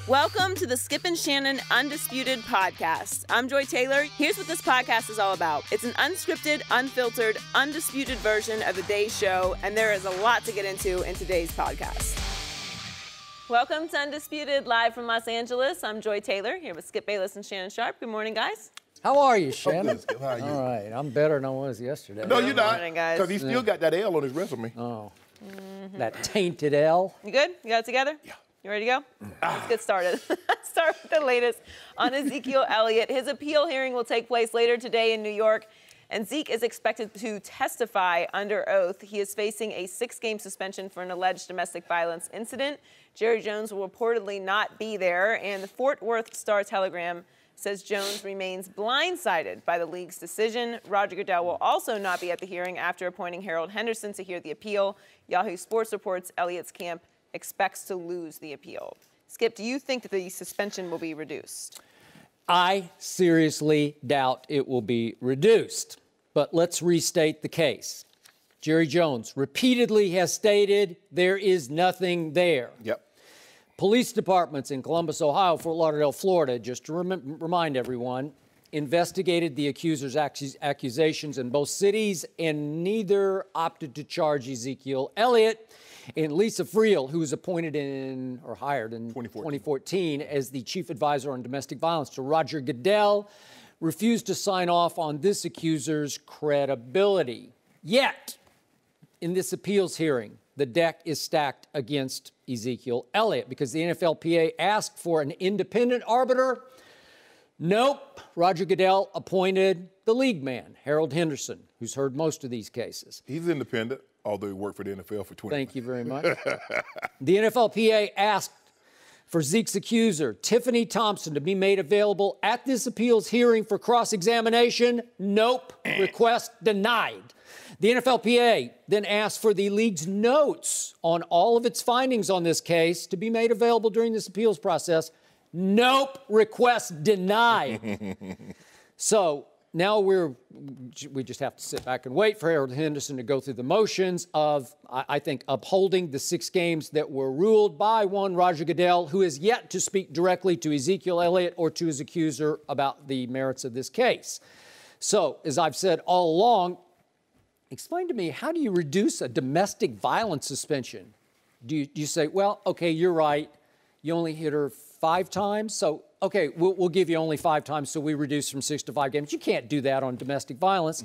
Welcome to the Skip and Shannon Undisputed podcast. I'm Joy Taylor. Here's what this podcast is all about. It's an unscripted, unfiltered, undisputed version of the day's show, and there is a lot to get into in today's podcast. Welcome to Undisputed, live from Los Angeles. I'm Joy Taylor, here with Skip Bayless and Shannon Sharpe. Good morning, guys. How are you, Shannon? I'm good, Skip. How are you? All right, I'm better than I was yesterday. No, you're not. Morning, guys. Because he still got that L on his resume. Oh, that tainted L. You good? You got it together? Yeah. You ready to go? Let's get started. Start with the latest on Ezekiel Elliott. His appeal hearing will take place later today in New York, and Zeke is expected to testify under oath. He is facing a 6-game suspension for an alleged domestic violence incident. Jerry Jones will reportedly not be there, and the Fort Worth Star-Telegram says Jones remains blindsided by the league's decision. Roger Goodell will also not be at the hearing after appointing Harold Henderson to hear the appeal. Yahoo Sports reports Elliott's camp expects to lose the appeal. Skip, do you think that the suspension will be reduced? I seriously doubt it will be reduced. But let's restate the case. Jerry Jones repeatedly has stated there is nothing there. Yep. Police departments in Columbus, Ohio, Fort Lauderdale, Florida, just to remind everyone, investigated the accuser's accusations in both cities, and neither opted to charge Ezekiel Elliott. And Lisa Friel, who was appointed hired in 2014 as the chief advisor on domestic violence to Roger Goodell, refused to sign off on this accuser's credibility. Yet, in this appeals hearing, the deck is stacked against Ezekiel Elliott because the NFLPA asked for an independent arbiter. Nope. Roger Goodell appointed the league man, Harold Henderson, who's heard most of these cases. He's independent, although he worked for the NFL for 20 Thank you very much. The NFLPA asked for Zeke's accuser, Tiffany Thompson, to be made available at this appeals hearing for cross-examination. Nope. Request denied. The NFLPA then asked for the league's notes on all of its findings on this case to be made available during this appeals process. Nope. Request denied. So now we just have to sit back and wait for Harold Henderson to go through the motions of, I think, upholding the 6 games that were ruled by one Roger Goodell, who has yet to speak directly to Ezekiel Elliott or to his accuser about the merits of this case. So, as I've said all along, explain to me, how do you reduce a domestic violence suspension? Do you say, well, okay, you're right, you only hit her 5 times, so okay, we'll give you only 5 times, so we reduce from 6 to 5 games. You can't do that on domestic violence.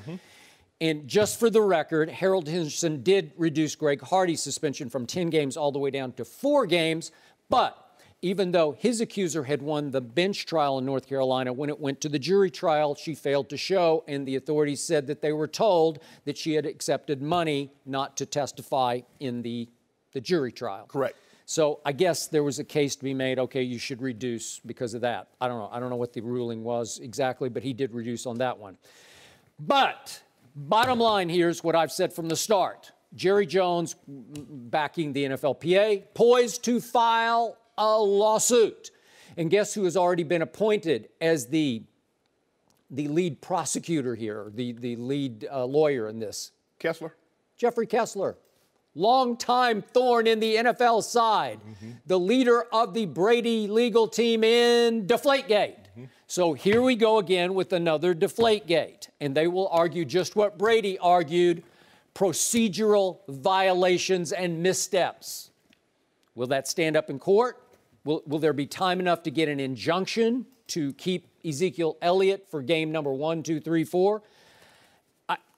And just for the record, Harold Henderson did reduce Greg Hardy's suspension from 10 games all the way down to 4 games. But even though his accuser had won the bench trial in North Carolina, when it went to the jury trial, she failed to show, and the authorities said that they were told that she had accepted money not to testify in the jury trial. Correct. So I guess there was a case to be made, okay, you should reduce because of that. I don't know. I don't know what the ruling was exactly, but he did reduce on that one. But bottom line here is what I've said from the start. Jerry Jones, backing the NFLPA, poised to file a lawsuit. And guess who has already been appointed as the lead prosecutor here, the lead lawyer in this? Kessler? Jeffrey Kessler. Longtime thorn in the NFL side, the leader of the Brady legal team in Deflategate. So here we go again with another Deflategate, and they will argue just what Brady argued, procedural violations and missteps. Will that stand up in court? Will there be time enough to get an injunction to keep Ezekiel Elliott for game number 1, 2, 3, 4?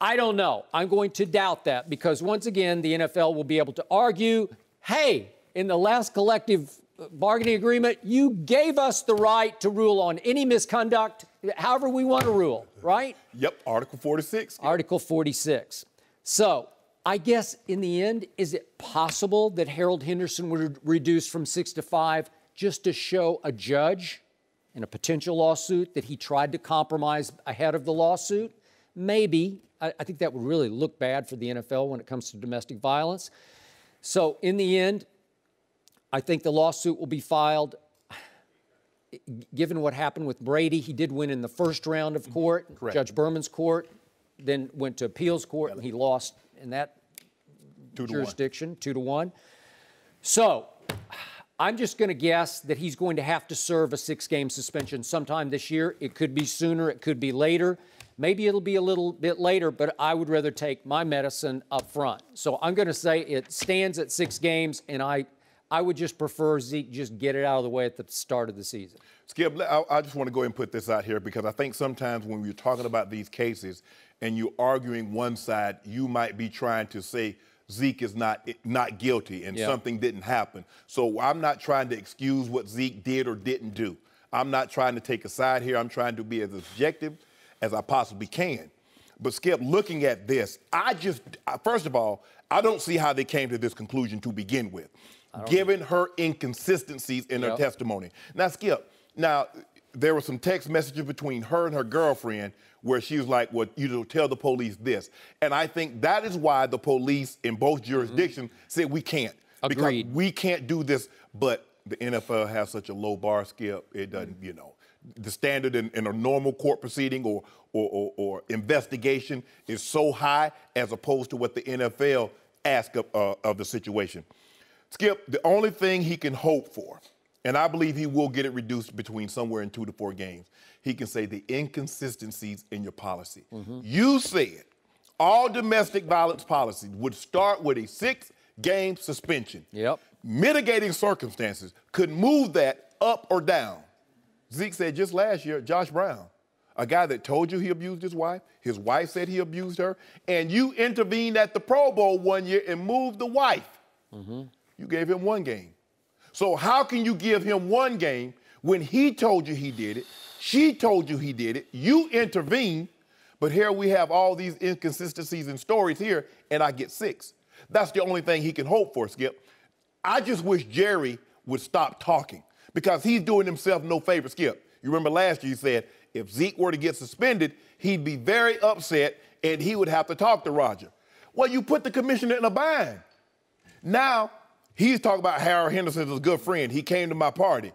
I don't know. I'm going to doubt that because, once again, the NFL will be able to argue, hey, in the last collective bargaining agreement, you gave us the right to rule on any misconduct, however we want to rule, right? Yep, Article 46. Article 46. So I guess in the end, is it possible that Harold Henderson would reduce from 6 to 5 just to show a judge in a potential lawsuit that he tried to compromise ahead of the lawsuit? Maybe. I think that would really look bad for the NFL when it comes to domestic violence. So in the end, I think the lawsuit will be filed. Given what happened with Brady, he did win in the first round of court, Correct. Judge Berman's court, then went to appeals court, and he lost in that jurisdiction, 2-1. So I'm just going to guess that he's going to have to serve a 6-game suspension sometime this year. It could be sooner. It could be later. Maybe it'll be a little bit later, but I would rather take my medicine up front. So I'm going to say it stands at 6 games, and I would just prefer Zeke just get it out of the way at the start of the season. Skip, I just want to go ahead and put this out here because I think sometimes when we're talking about these cases and you're arguing one side, you might be trying to say Zeke is not guilty and something didn't happen. So I'm not trying to excuse what Zeke did or didn't do. I'm not trying to take a side here. I'm trying to be as objective as I possibly can. But Skip, looking at this, first of all, I don't see how they came to this conclusion to begin with, given her inconsistencies in her testimony. Now, Skip, there were some text messages between her and her girlfriend where she was like, well, tell the police this. And I think that is why the police in both jurisdictions said we can't. Agreed. Because we can't do this, but the NFL has such a low bar, Skip, it doesn't, the standard in a normal court proceeding or investigation is so high as opposed to what the NFL asks of the situation. Skip, the only thing he can hope for, and I believe he will get it reduced between somewhere in 2 to 4 games, he can say the inconsistencies in your policy. You said all domestic violence policies would start with a 6-game suspension. Mitigating circumstances could move that up or down. Zeke said just last year, Josh Brown, a guy that told you he abused his wife said he abused her, and you intervened at the Pro Bowl one year and moved the wife. You gave him 1 game. So how can you give him 1 game when he told you he did it, she told you he did it, you intervened, but here we have all these inconsistencies and stories here, and I get 6. That's the only thing he can hope for, Skip. I just wish Jerry would stop talking because he's doing himself no favor, Skip. You remember last year you said if Zeke were to get suspended, he'd be very upset and he would have to talk to Roger. Well, you put the commissioner in a bind. Now, he's talking about Harold Henderson as a good friend. He came to my party.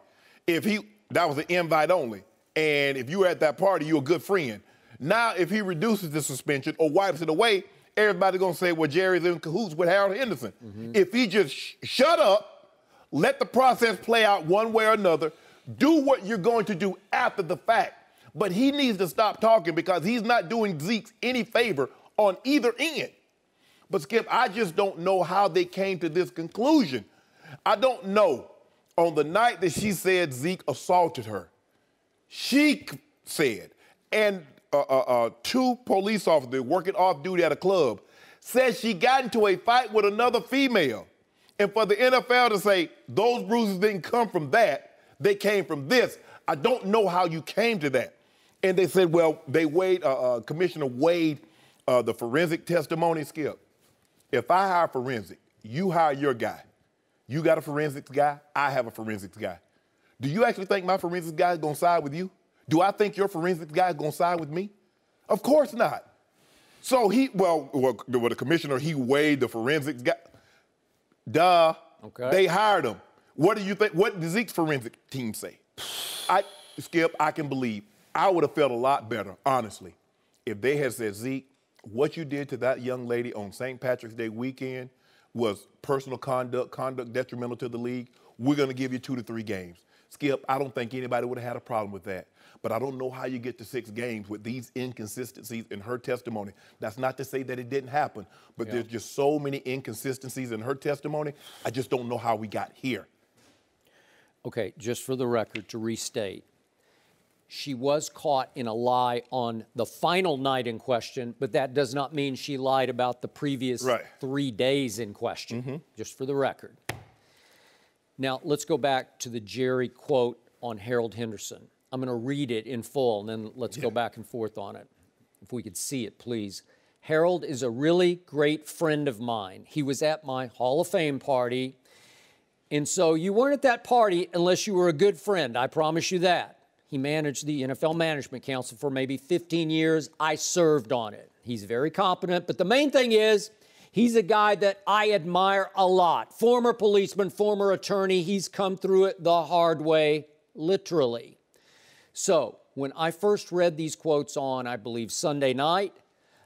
That was an invite only. And if you were at that party, you're a good friend. Now, if he reduces the suspension or wipes it away, everybody's going to say, well, Jerry's in cahoots with Harold Henderson. If he just shut up, let the process play out one way or another, do what you're going to do after the fact. But he needs to stop talking because he's not doing Zeke any favor on either end. But, Skip, I just don't know how they came to this conclusion. I don't know. On the night that she said Zeke assaulted her, she said, and 2 police officers working off duty at a club said she got into a fight with another female. And for the NFL to say those bruises didn't come from that, they came from this, I don't know how you came to that. And they said, well, Commissioner weighed the forensic testimony, Skip. If I hire forensic, you hire your guy. You got a forensics guy, I have a forensics guy. Do you actually think my forensics guy is going to side with you? Do I think your forensics guy is going to side with me? Of course not. So the commissioner, he weighed the forensics guy. Duh. Okay. They hired him. What do you think? What did Zeke's forensic team say? Skip, I can believe. I would have felt a lot better, honestly, if they had said, Zeke, what you did to that young lady on St. Patrick's Day weekend was personal conduct detrimental to the league. We're going to give you 2 to 3 games. Skip, I don't think anybody would have had a problem with that. But I don't know how you get to 6 games with these inconsistencies in her testimony. That's not to say that it didn't happen, but there's just so many inconsistencies in her testimony. I just don't know how we got here. Okay, just for the record, to restate, she was caught in a lie on the final night in question, but that does not mean she lied about the previous 3 days in question, just for the record. Now, let's go back to the Jerry quote on Harold Henderson. I'm going to read it in full, and then let's go back and forth on it. If we could see it, please. Harold is a really great friend of mine. He was at my Hall of Fame party, and so you weren't at that party unless you were a good friend. I promise you that. He managed the NFL Management Council for maybe 15 years. I served on it. He's very competent, but the main thing is he's a guy that I admire a lot. Former policeman, former attorney. He's come through it the hard way, literally. So when I first read these quotes on, I believe, Sunday night,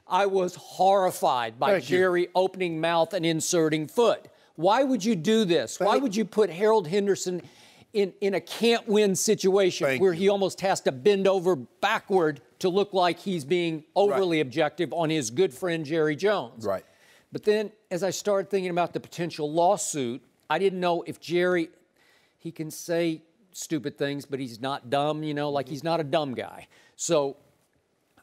I was horrified by Jerry opening mouth and inserting foot. Why would you do this? Why would you put Harold Henderson in a can't-win situation where he almost has to bend over backward to look like he's being overly objective on his good friend Jerry Jones? Right. But then, as I started thinking about the potential lawsuit, I didn't know if Jerry, he can say stupid things, but he's not dumb, you know, like he's not a dumb guy. So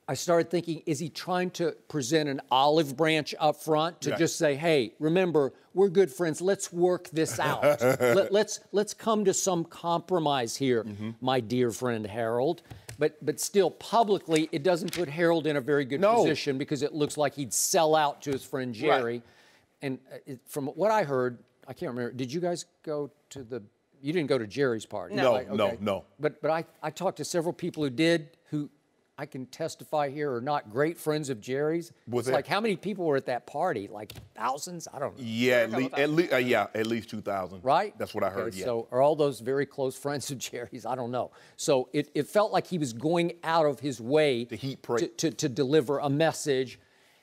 I started thinking, is he trying to present an olive branch up front to just say, hey, remember, we're good friends. Let's work this out. Let's come to some compromise here, my dear friend Harold. But still, publicly, it doesn't put Harold in a very good position because it looks like he'd sell out to his friend Jerry. And from what I heard, I can't remember, did you guys go to the... You didn't go to Jerry's party? No. But I talked to several people who did, who I can testify here are not great friends of Jerry's. It's like, how many people were at that party? Like thousands? I don't know. Yeah, at least 2,000. Right? That's what I heard, So are all those very close friends of Jerry's? I don't know. So it felt like he was going out of his way to deliver a message.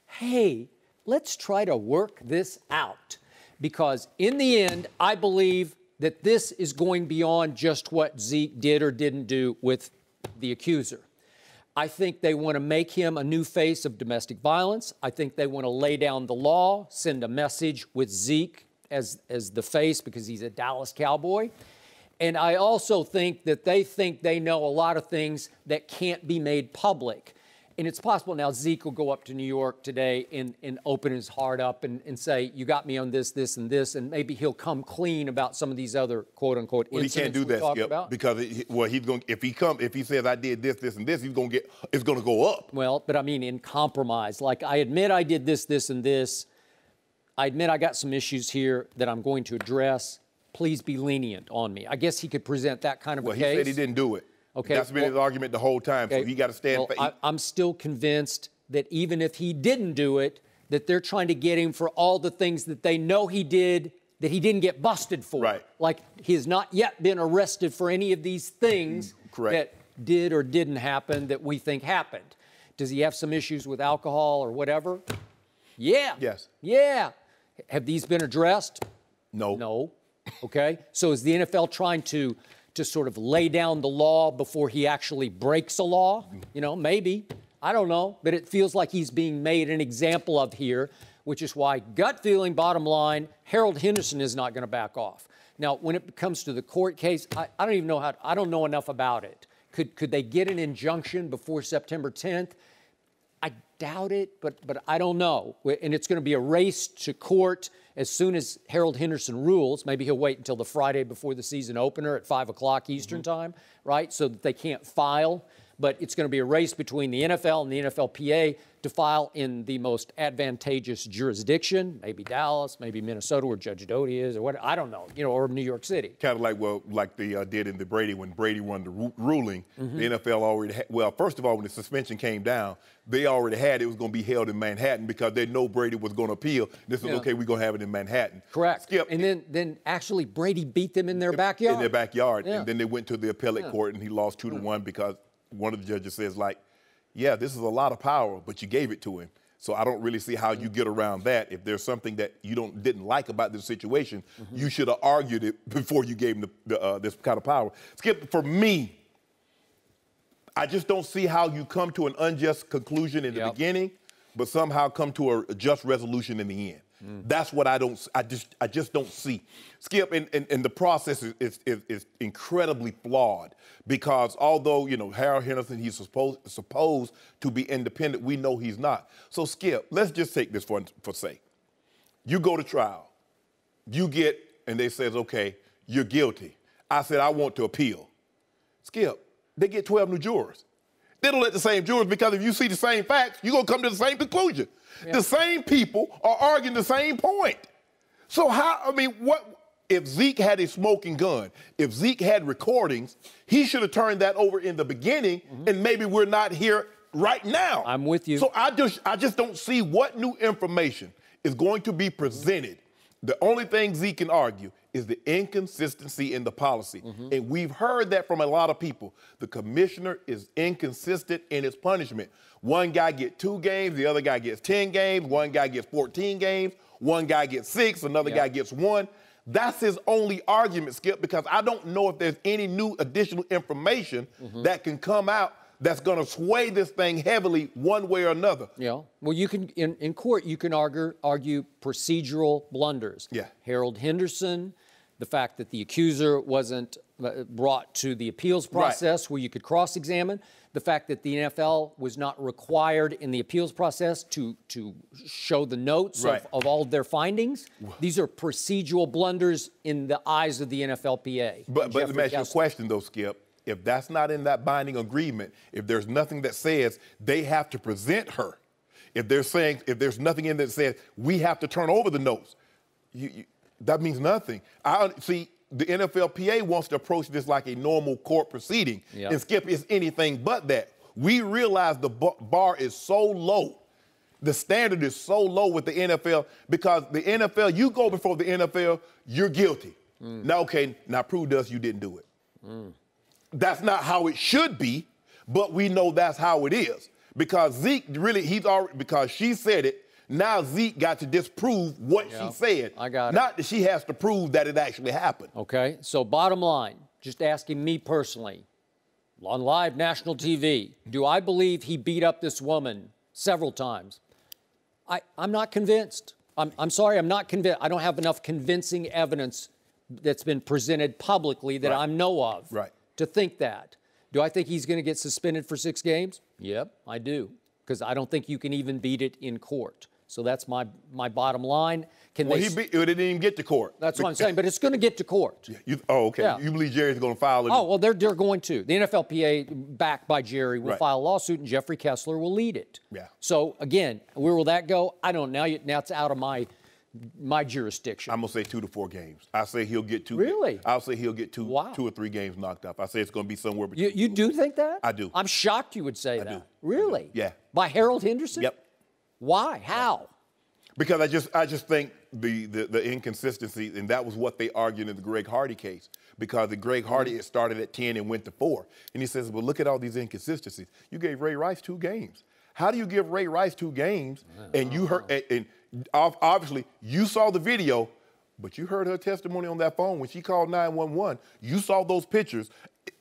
Hey, let's try to work this out. Because in the end, I believe that this is going beyond just what Zeke did or didn't do with the accuser. I think they want to make him a new face of domestic violence. I think they want to lay down the law, send a message with Zeke as the face because he's a Dallas Cowboy. And I also think they know a lot of things that can't be made public. And it's possible now Zeke will go up to New York today and open his heart up and say, you got me on this, this, and this, and maybe he'll come clean about some of these other quote-unquote incidents he can't do that, Skip, about. because he's going. If he says I did this, this, and this, it's going to go up. Well, but I mean in compromise. Like, I admit I did this, this, and this. I admit I got some issues here that I'm going to address. Please be lenient on me. I guess he could present that kind of a case. Well, he said he didn't do it. Okay. That's been his argument the whole time, so he got to stand. I'm still convinced that even if he didn't do it, that they're trying to get him for all the things that they know he did that he didn't get busted for. Right. Like, he has not yet been arrested for any of these things that did or didn't happen that we think happened. Does he have some issues with alcohol or whatever? Yeah. Yes. Yeah. Have these been addressed? No. No. Okay. So is the NFL trying to sort of lay down the law before he actually breaks a law? You know, maybe. I don't know. But it feels like he's being made an example of here, which is why, gut feeling, bottom line, Harold Henderson is not going to back off. Now, when it comes to the court case, I don't even know I don't know enough about it. Could they get an injunction before September 10th? I doubt it, but I don't know. And it's going to be a race to court as soon as Harold Henderson rules. Maybe he'll wait until the Friday before the season opener at 5 o'clock Eastern time, right? So that they can't file. But it's going to be a race between the NFL and the NFLPA to file in the most advantageous jurisdiction, maybe Dallas, maybe Minnesota, where Judge Doty is, or what, I don't know, you know, or New York City. Kind of like they did in the Brady, when Brady won the ruling, the NFL already had, well, first of all, when the suspension came down, they already had it was going to be held in Manhattan because they know Brady was going to appeal. This is okay, we're going to have it in Manhattan. Correct. Skip. And then actually Brady beat them in their backyard. In their backyard. And then they went to the appellate court and he lost 2-1 because one of the judges says, like, yeah, this is a lot of power, but you gave it to him. So I don't really see how you get around that. If there's something that you didn't like about the situation, you should have argued it before you gave him this kind of power. Skip, for me, I just don't see how you come to an unjust conclusion in the beginning, but somehow come to a just resolution in the end. That's what I just don't see. Skip, and the process is incredibly flawed because although, you know, Harold Henderson, he's supposed to be independent, we know he's not. So Skip, let's just take this for sake. You go to trial. You get, and they says, okay, you're guilty. I said, I want to appeal. Skip, they get 12 new jurors. They don't let the same jurors, because if you see the same facts, you're going to come to the same conclusion. Yeah. The same people are arguing the same point. So what if Zeke had a smoking gun, if Zeke had recordings, he should have turned that over in the beginning, and maybe we're not here right now. I'm with you. So I just don't see what new information is going to be presented The only thing Zeke can argue is the inconsistency in the policy. And we've heard that from a lot of people. The commissioner is inconsistent in his punishment. One guy gets 2 games, the other guy gets 10 games, one guy gets 14 games, one guy gets 6, another guy gets 1. That's his only argument, Skip, because I don't know if there's any new additional information that can come out that's going to sway this thing heavily one way or another. Yeah. Well, you can in court you can argue procedural blunders. Yeah. Harold Henderson, the fact that the accuser wasn't brought to the appeals process where you could cross-examine, the fact that the NFL was not required in the appeals process to show the notes of all of their findings. These are procedural blunders in the eyes of the NFLPA. But let me ask you a question, though, Skip. If that's not in that binding agreement, if there's nothing that says they have to present her, if there's nothing in that says we have to turn over the notes, that means nothing. See, the NFLPA wants to approach this like a normal court proceeding. And Skip, it's anything but that. We realize the bar is so low. The standard is so low with the NFL because the NFL, you go before the NFL, you're guilty. Now, okay, now prove to us you didn't do it. That's not how it should be, but we know that's how it is. Because Zeke really, because she said it, now Zeke got to disprove what she said. I got it. Not that she has to prove that it actually happened. Okay, so bottom line, just asking me personally, on live national TV, do I believe he beat up this woman several times? I'm not convinced. I'm sorry, I'm not convinced. I don't have enough convincing evidence that's been presented publicly that I know of to think that. Do I think he's going to get suspended for 6 games? Yep, I do, because I don't think you can even beat it in court. So that's my bottom line. It didn't even get to court. That's what I'm saying, but it's going to get to court. Okay. Yeah. You believe Jerry's going to file it? Oh, well, they're going to. The NFLPA, backed by Jerry, will file a lawsuit, and Jeffrey Kessler will lead it. Yeah. So, again, where will that go? I don't know. Now it's out of my jurisdiction. I'm going to say 2 to 4 games. I say he'll get 2. Really? I'll say he'll get 2 or 3 games knocked off. I say it's going to be somewhere between. You do think that? I do. I'm shocked you would say that. I do. Really? Yeah. By Harold Henderson? Yep. Why? How? Because I just think the inconsistency, and that was what they argued in the Greg Hardy case. Because the Greg Hardy, it started at 10 and went to 4. And he says, well, look at all these inconsistencies. You gave Ray Rice 2 games. How do you give Ray Rice 2 games and you heard, and obviously you saw the video, but you heard her testimony on that phone when she called 911. You saw those pictures,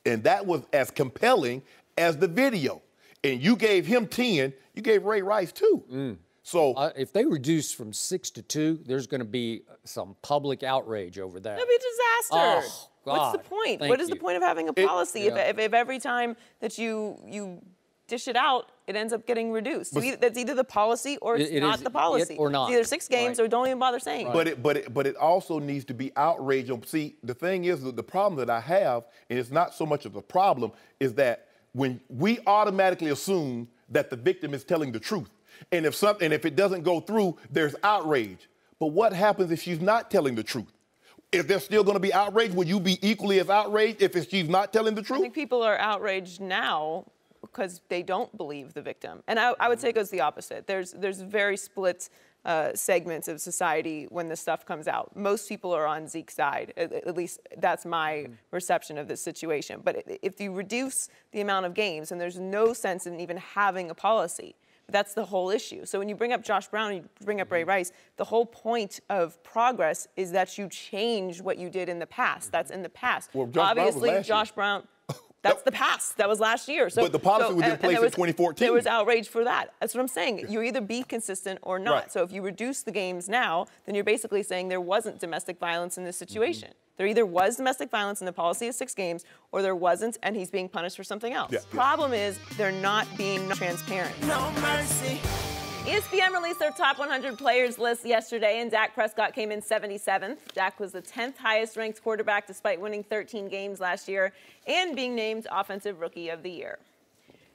and that was as compelling as the video. And you gave him 10, you gave Ray Rice 2. So if they reduce from 6 to 2, there's going to be some public outrage over that. It'll be a disaster. Oh, what's the point? What is the point of having a policy if every time that you dish it out, it ends up getting reduced? That's either the policy or it's not the policy. Or not. It's either 6 games or don't even bother saying it. But it also needs to be outrage. See, the thing is, the problem that I have, and it's not so much of a problem, is that when we automatically assume that the victim is telling the truth. And if it doesn't go through, there's outrage. But what happens if she's not telling the truth? Is there still going to be outrage? Will you be equally as outraged if she's not telling the truth? I think people are outraged now because they don't believe the victim. And I would say it goes the opposite. There's very split segments of society when this stuff comes out. Most people are on Zeke's side. At least that's my perception of this situation. But if you reduce the amount of games, and there's no sense in even having a policy, that's the whole issue. So when you bring up Josh Brown and you bring up Ray Rice, the whole point of progress is that you change what you did in the past. That's in the past. Well, obviously, Josh Brown, that's the past. That was last year. So, but the policy was in place in 2014. There was outrage for that. That's what I'm saying. You either be consistent or not. So if you reduce the games now, then you're basically saying there wasn't domestic violence in this situation. There either was domestic violence in the policy of 6 games, or there wasn't, and he's being punished for something else. Problem is, they're not being transparent. No mercy. ESPN released their top 100 players list yesterday, and Dak Prescott came in 77th. Dak was the 10th highest-ranked quarterback despite winning 13 games last year and being named Offensive Rookie of the Year.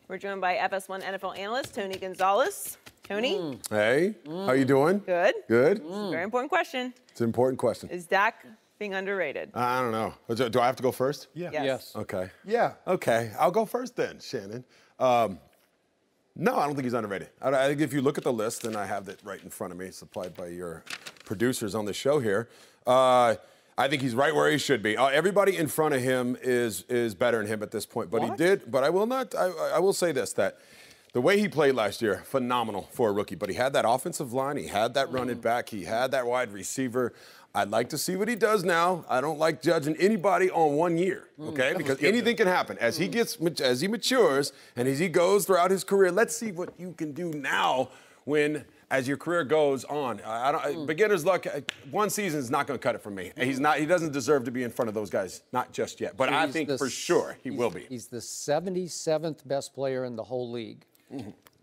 We're joined by FS1 NFL analyst Tony Gonzalez. Tony? Hey, how you doing? Good. Good. It's a very important question. It's an important question. Is Dak being underrated? I don't know. Do I have to go first? Yeah. Yes. Okay. Yeah. Okay, I'll go first then, Shannon. No, I don't think he's underrated. I think if you look at the list, and I have it right in front of me, supplied by your producers on the show here, I think he's right where he should be. Everybody in front of him is better than him at this point. But I will say this, that the way he played last year, phenomenal for a rookie. But he had that offensive line, he had that running back, he had that wide receiver. I'd like to see what he does now. I don't like judging anybody on 1 year, okay? Because anything can happen. As he matures and as he goes throughout his career, let's see what you can do now as your career goes on. Beginner's luck, 1 season is not going to cut it for me. He doesn't deserve to be in front of those guys, not just yet. But I think for sure he will be. He's the 77th best player in the whole league.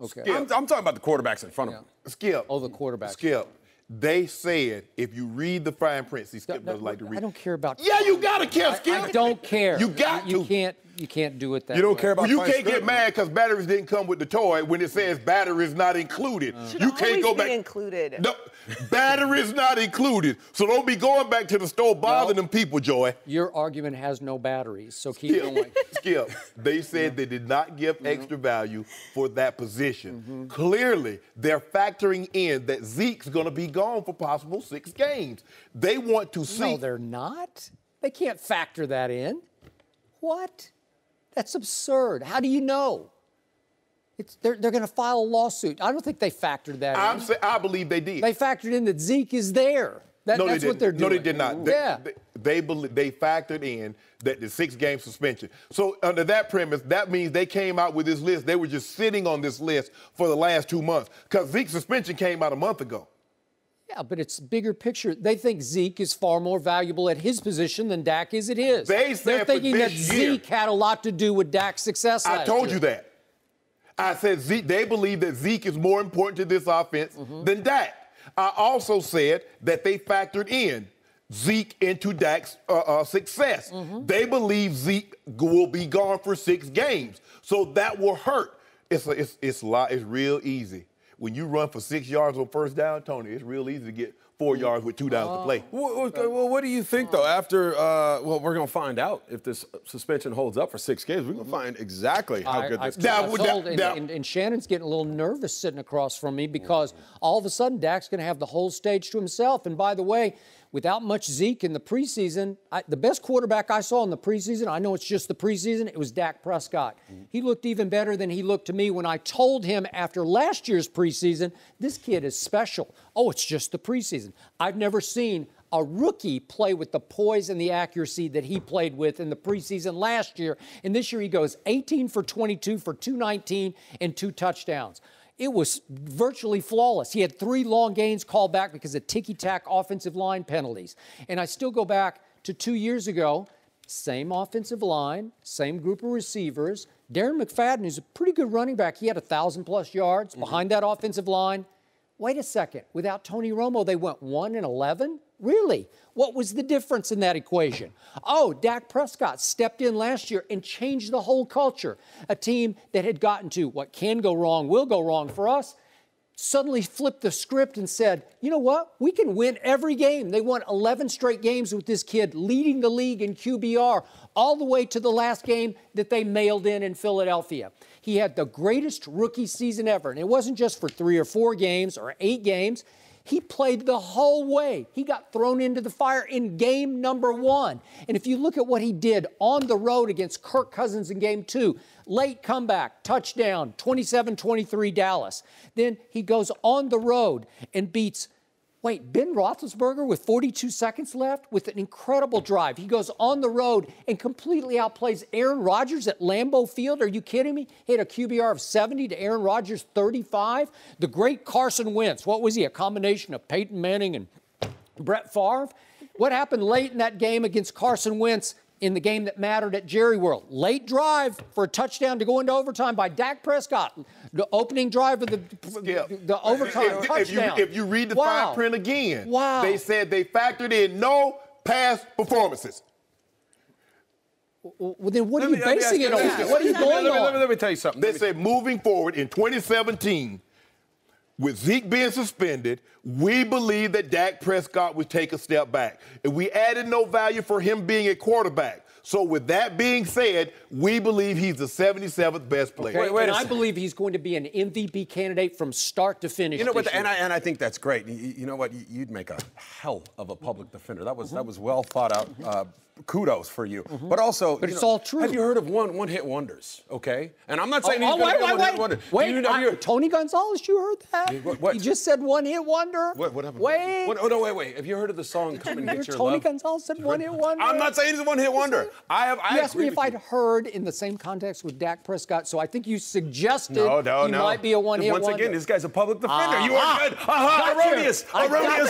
Okay. I'm talking about the quarterbacks in front of him. Skip. Oh, the quarterbacks. Skip. They said if you read the fine print, see, Skip doesn't like to read. I don't care about. Yeah, you gotta care, Skip. I don't care. You got to. You can't do it that way. You don't care about. You can't get mad because batteries didn't come with the toy when it says batteries not included. You can't go back. Included. No, batteries not included. So don't be going back to the store bothering them people, Joy. Your argument has no batteries, so keep going. Skip, they said they did not give extra value for that position. Clearly, they're factoring in that Zeke's going to be gone for possible 6 games. They want to see. No, they're not. They can't factor that in. What? That's absurd. How do you know? They're going to file a lawsuit. I don't think they factored that in. I believe they did. They factored in that Zeke is there. That's what they're doing. No, they did not. They factored in that the 6-game suspension. So under that premise, that means they came out with this list. They were just sitting on this list for the last 2 months because Zeke's suspension came out a month ago. Yeah, but it's bigger picture. They think Zeke is far more valuable at his position than Dak is at his. They're thinking that Zeke had a lot to do with Dak's success last year. I told you that. I said Zeke. They believe that Zeke is more important to this offense than Dak. I also said that they factored in Zeke into Dak's success. They believe Zeke will be gone for 6 games, so that will hurt. It's real easy. When you run for 6 yards on first down, Tony, it's real easy to get 4 yards with 2 downs to play. Well, what do you think, though, after, we're going to find out if this suspension holds up for 6 games. We're going to find exactly how good this is. And Shannon's getting a little nervous sitting across from me because all of a sudden Dak's going to have the whole stage to himself. And by the way, without much Zeke in the preseason, the best quarterback I saw in the preseason, I know it's just the preseason, it was Dak Prescott. He looked even better than he looked to me when I told him after last year's preseason, this kid is special. Oh, it's just the preseason. I've never seen a rookie play with the poise and the accuracy that he played with in the preseason last year. And this year he goes 18 for 22 for 219 and 2 touchdowns. It was virtually flawless. He had 3 long gains called back because of ticky-tack offensive line penalties. And I still go back to 2 years ago, same offensive line, same group of receivers. Darren McFadden, who's a pretty good running back, he had 1,000-plus yards behind that offensive line. Wait a second. Without Tony Romo, they went 1-11? Really? What was the difference in that equation? Oh, Dak Prescott stepped in last year and changed the whole culture. A team that had gotten to what can go wrong, will go wrong for us, suddenly flipped the script and said, you know what? We can win every game. They won 11 straight games with this kid leading the league in QBR all the way to the last game that they mailed in Philadelphia. He had the greatest rookie season ever, and it wasn't just for 3 or 4 games or 8 games. He played the whole way. He got thrown into the fire in game number 1. And if you look at what he did on the road against Kirk Cousins in game 2, late comeback, touchdown, 27-23 Dallas. Then he goes on the road and beats, Ben Roethlisberger with 42 seconds left with an incredible drive. He goes on the road and completely outplays Aaron Rodgers at Lambeau Field. Are you kidding me? He had a QBR of 70 to Aaron Rodgers 35. The great Carson Wentz. What was he? A combination of Peyton Manning and Brett Favre? What happened late in that game against Carson Wentz in the game that mattered at Jerry World? Late drive for a touchdown to go into overtime by Dak Prescott. The opening drive of the overtime touchdown. If you read the fine print again, they said they factored in no past performances. Well, then what are you basing it on? What are you going on? Let me tell you something. They said moving forward in 2017, with Zeke being suspended, we believe that Dak Prescott would take a step back. And we added no value for him being a quarterback. So with that being said, we believe he's the 77th best player. Okay, and I believe he's going to be an MVP candidate from start to finish. You know what? this year. And I think that's great. You know what? You'd make a hell of a public defender. That was well thought out. Kudos for you. But also, but it's all true. Have you heard of one-hit wonders? Okay, and I'm not saying he's going to be a one-hit wonder. Wait, Tony Gonzalez, you heard that? What? He just said one-hit wonder. What happened? Wait. Wait. Have you heard of the song "Come and Get Your Tony Love"? Gonzalez said one-hit wonder. I'm not saying he's a one-hit wonder. You asked me if I'd heard in the same context with Dak Prescott, so I think you suggested he might be a one-hit wonder. Once again, this guy's a public defender. You are good. Erroneous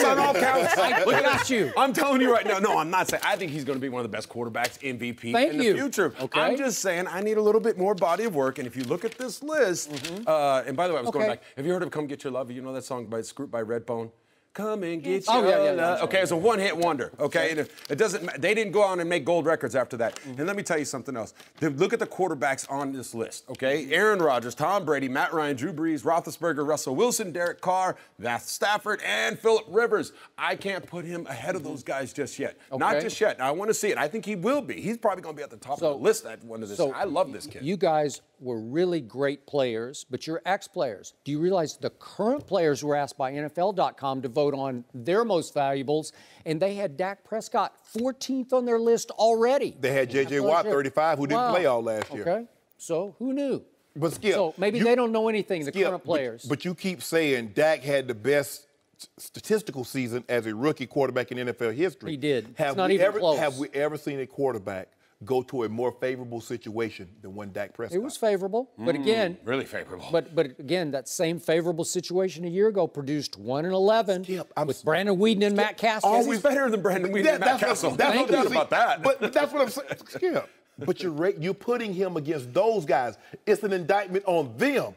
on all counts. Look at you. I'm telling you right now. No, I'm not saying. I think he's going to be one of the best quarterbacks, MVP in the future. Okay. I'm just saying I need a little bit more body of work. And if you look at this list, and by the way, I was going back. Have you heard of "Come Get Your Love"? You know that song by Redbone? Come and get your love. Okay, it's a one-hit wonder. Okay, and it doesn't. They didn't go on and make gold records after that. And let me tell you something else. Look at the quarterbacks on this list. Okay, Aaron Rodgers, Tom Brady, Matt Ryan, Drew Brees, Roethlisberger, Russell Wilson, Derek Carr, Stafford, and Phillip Rivers. I can't put him ahead of those guys just yet. Not just yet. Now, I want to see it. I think he will be. He's probably going to be at the top of the list at one of this. I love this kid. You guys were really great players, but you're ex-players. Do you realize the current players were asked by NFL.com to vote on their most valuables, and they had Dak Prescott 14th on their list already? They had J.J. Watt, 35, who didn't play all last year. Okay, so who knew? But Skip, so maybe they don't know anything, the current players. But you keep saying Dak had the best statistical season as a rookie quarterback in NFL history. He did. It's not even close. Have we ever seen a quarterback go to a more favorable situation than one Dak Prescott? It was favorable, but again, really favorable. But again, that same favorable situation a year ago produced 1-11 with Brandon Weeden and Matt Castle. Always better than Brandon Weeden and Matt Castle. That's no doubt about that. But that's what I'm saying. Skip. But you're putting him against those guys. It's an indictment on them.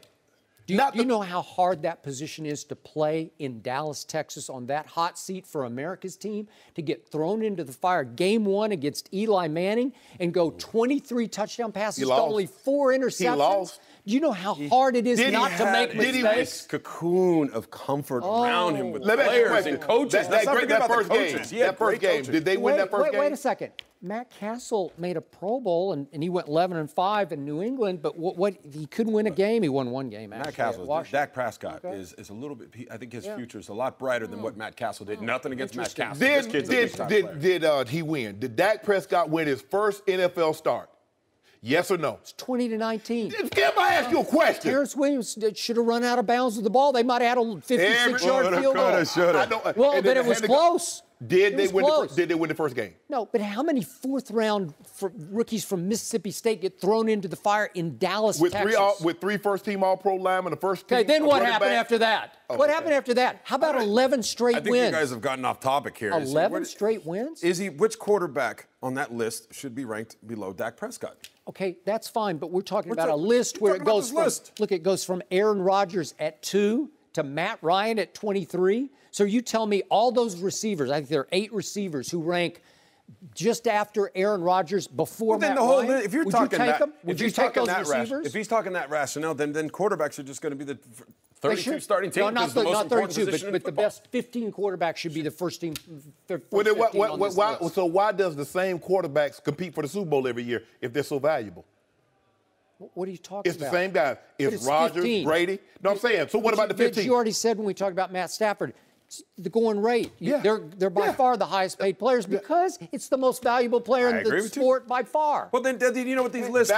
Do you know how hard that position is to play in Dallas, Texas, on that hot seat for America's team, to get thrown into the fire game one against Eli Manning and go 23 touchdown passes to only 4 interceptions? He lost. Do you know how hard it is not to make mistakes? This cocoon of comfort around him with players and coaches. That first game, did they win that first game? Wait a second. Matt Castle made a Pro Bowl, and he went 11-5 in New England, but what he couldn't win a game. He won one game, actually. Matt Castle, Dak Prescott is a little bit, I think his future is a lot brighter than what Matt Castle did. Nothing against Matt Castle. Did he win? Did Dak Prescott win his first NFL start? Yes or no? It's 20-19. Can I ask you a question? Terrence Williams should have run out of bounds with the ball. They might have had a 56-yard field goal. Well, but it was close. Did they win the first game? No, but how many fourth-round rookies from Mississippi State get thrown into the fire in Dallas, Texas? With 3 first-team All-Pro linemen, the first team. Okay, then what happened after that? What happened after that? How about 11 straight wins? I think you guys have gotten off topic here. 11 straight wins? Which quarterback on that list should be ranked below Dak Prescott? Okay, that's fine, but we're talking about a list where it goes from, look, it goes from Aaron Rodgers at 2 to Matt Ryan at 23. So you tell me all those receivers, I think there are 8 receivers who rank just after Aaron Rodgers before Matt Ryan. If you're talking that, would you take those receivers? If he's talking that rationale, then quarterbacks are just going to be the 32 starting team. No, not 32, but the best 15 quarterbacks should be the first team. So why does the same quarterbacks compete for the Super Bowl every year if they're so valuable? What are you talking about? It's the same guys. It's Rodgers, 15. Brady. No, I'm saying. So what about the 15? You already said when we talked about Matt Stafford, the going rate. They're by far the highest paid players because it's the most valuable player in the sport by far. Well, then you know what these lists?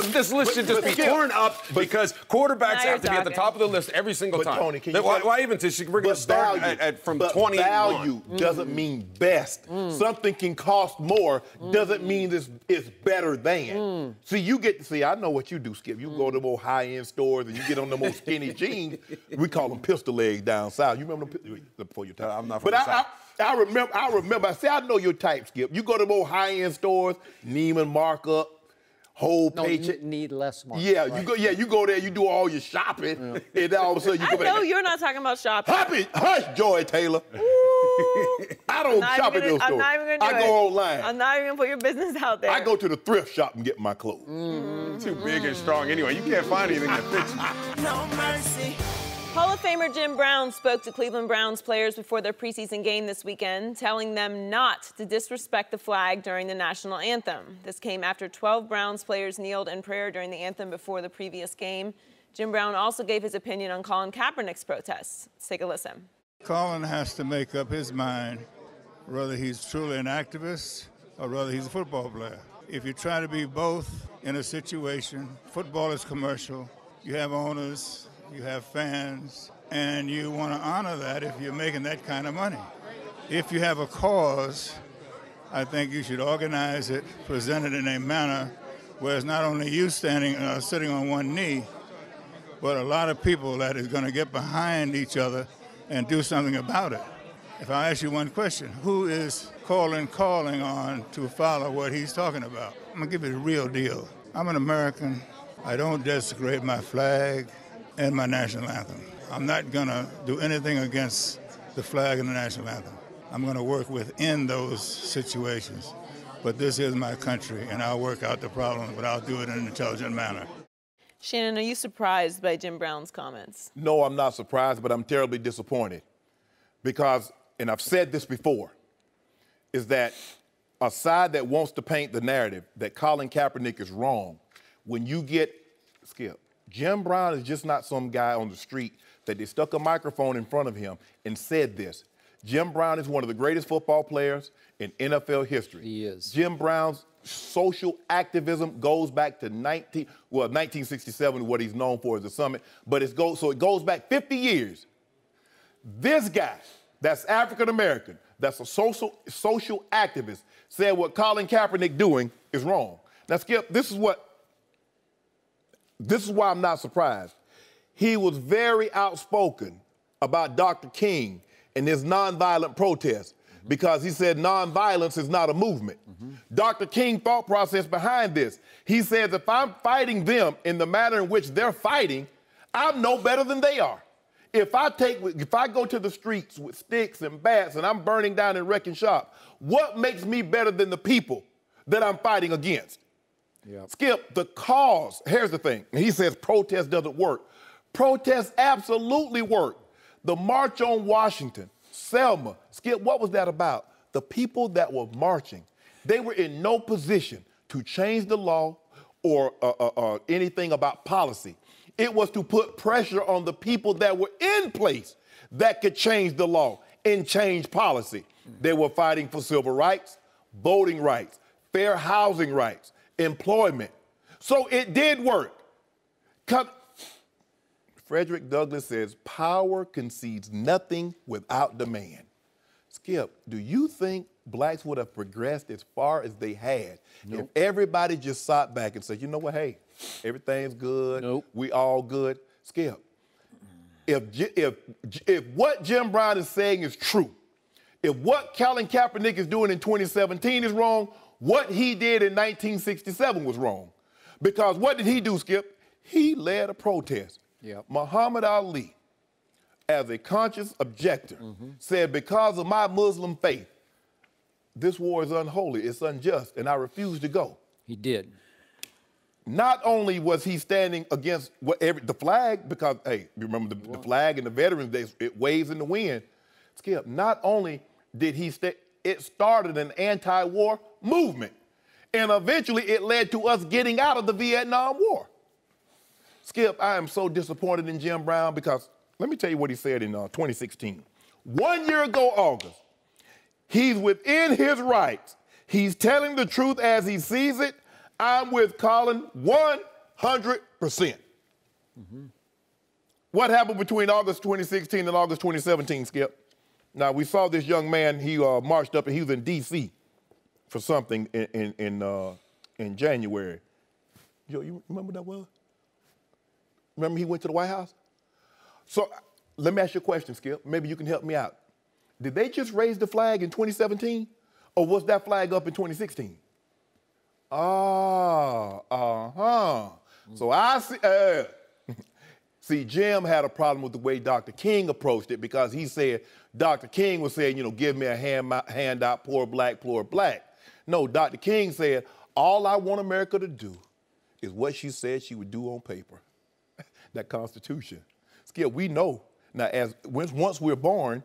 This list should just be torn up because quarterbacks have to be at the top of the list every single time. Tony, why even? We're going to start from 20. Value doesn't mean best. Something can cost more doesn't mean it's better than. See, I know what you do, Skip. You go to more high-end stores and you get on the more skinny jeans. We call them pistol legs down south. You remember them? Before your time. I'm not from the South. I remember. I know your type, Skip. You go to more high-end stores, Neiman Markup, Whole Paycheck. Need less markup. Yeah, you go there, you do all your shopping, and then all of a sudden you go back. I know you're not talking about shopping. Hush, Joy Taylor. I don't shop at those stores. I'm not even going to do it. I go online. I'm not even going to put your business out there. I go to the thrift shop and get my clothes. Too big and strong anyway. You can't find anything that fits you. No mercy. Hall of Famer Jim Brown spoke to Cleveland Browns players before their preseason game this weekend, telling them not to disrespect the flag during the national anthem. This came after 12 Browns players kneeled in prayer during the anthem before the previous game. Jim Brown also gave his opinion on Colin Kaepernick's protests. Let's take a listen. Colin has to make up his mind whether he's truly an activist or whether he's a football player. If you try to be both in a situation, football is commercial, you have owners, you have fans, and you want to honor that if you're making that kind of money. If you have a cause, I think you should organize it, present it in a manner where it's not only you sitting on one knee, but a lot of people that is going to get behind each other and do something about it. If I ask you one question, who is calling on to follow what he's talking about? I'm going to give you the real deal. I'm an American. I don't desecrate my flag and my national anthem. I'm not going to do anything against the flag and the national anthem. I'm going to work within those situations. But this is my country, and I'll work out the problem, but I'll do it in an intelligent manner. Shannon, are you surprised by Jim Brown's comments? No, I'm not surprised, but I'm terribly disappointed because, and I've said this before, is that a side that wants to paint the narrative that Colin Kaepernick is wrong, when you get, Skip, Jim Brown is just not some guy on the street that they stuck a microphone in front of him and said this. Jim Brown is one of the greatest football players in NFL history. He is. Jim Brown's social activism goes back to 1967, what he's known for as the summit, but it goes back 50 years. This guy, that's African-American, that's a social activist, said what Colin Kaepernick doing is wrong. Now, Skip, this is why I'm not surprised. He was very outspoken about Dr. King and his nonviolent protest because he said nonviolence is not a movement. Dr. King thought process behind this. He says if I'm fighting them in the manner in which they're fighting, I'm no better than they are. If I go to the streets with sticks and bats and I'm burning down and wrecking shop, what makes me better than the people that I'm fighting against? Yep. Skip, the cause, here's the thing. He says protest doesn't work. Protest absolutely work. The March on Washington, Selma, Skip, what was that about? The people that were marching, they were in no position to change the law or anything about policy. It was to put pressure on the people that were in place that could change the law and change policy. They were fighting for civil rights, voting rights, fair housing rights, employment. So it did work. Frederick Douglass says, power concedes nothing without demand. Skip, do you think blacks would have progressed as far as they had if everybody just sat back and said, you know what, hey, everything's good, we all good? Skip, if what Jim Brown is saying is true, if what Colin Kaepernick is doing in 2017 is wrong, what he did in 1967 was wrong. Because what did he do, Skip? He led a protest. Yep. Muhammad Ali, as a conscious objector, said, because of my Muslim faith, this war is unholy, it's unjust, and I refuse to go. He did. Not only was he standing against the flag, because, hey, you remember the flag and the Veterans Day, it waves in the wind. Skip, not only did he it started an anti-war movement. And eventually it led to us getting out of the Vietnam War. Skip, I am so disappointed in Jim Brown because let me tell you what he said in 2016. 1 year ago, August, he's within his rights. He's telling the truth as he sees it. I'm with Colin 100%. What happened between August 2016 and August 2017, Skip? Now, we saw this young man, he marched up and he was in D.C. for something in January. Joe, you remember that was? Remember he went to the White House? So let me ask you a question, Skip. Maybe you can help me out. Did they just raise the flag in 2017? Or was that flag up in 2016? So I see, see, Jim had a problem with the way Dr. King approached it because he said, Dr. King was saying, you know, give me a handout, poor black, poor black. No, Dr. King said, all I want America to do is what she said she would do on paper. That Constitution. Skip, we know Now, once we're born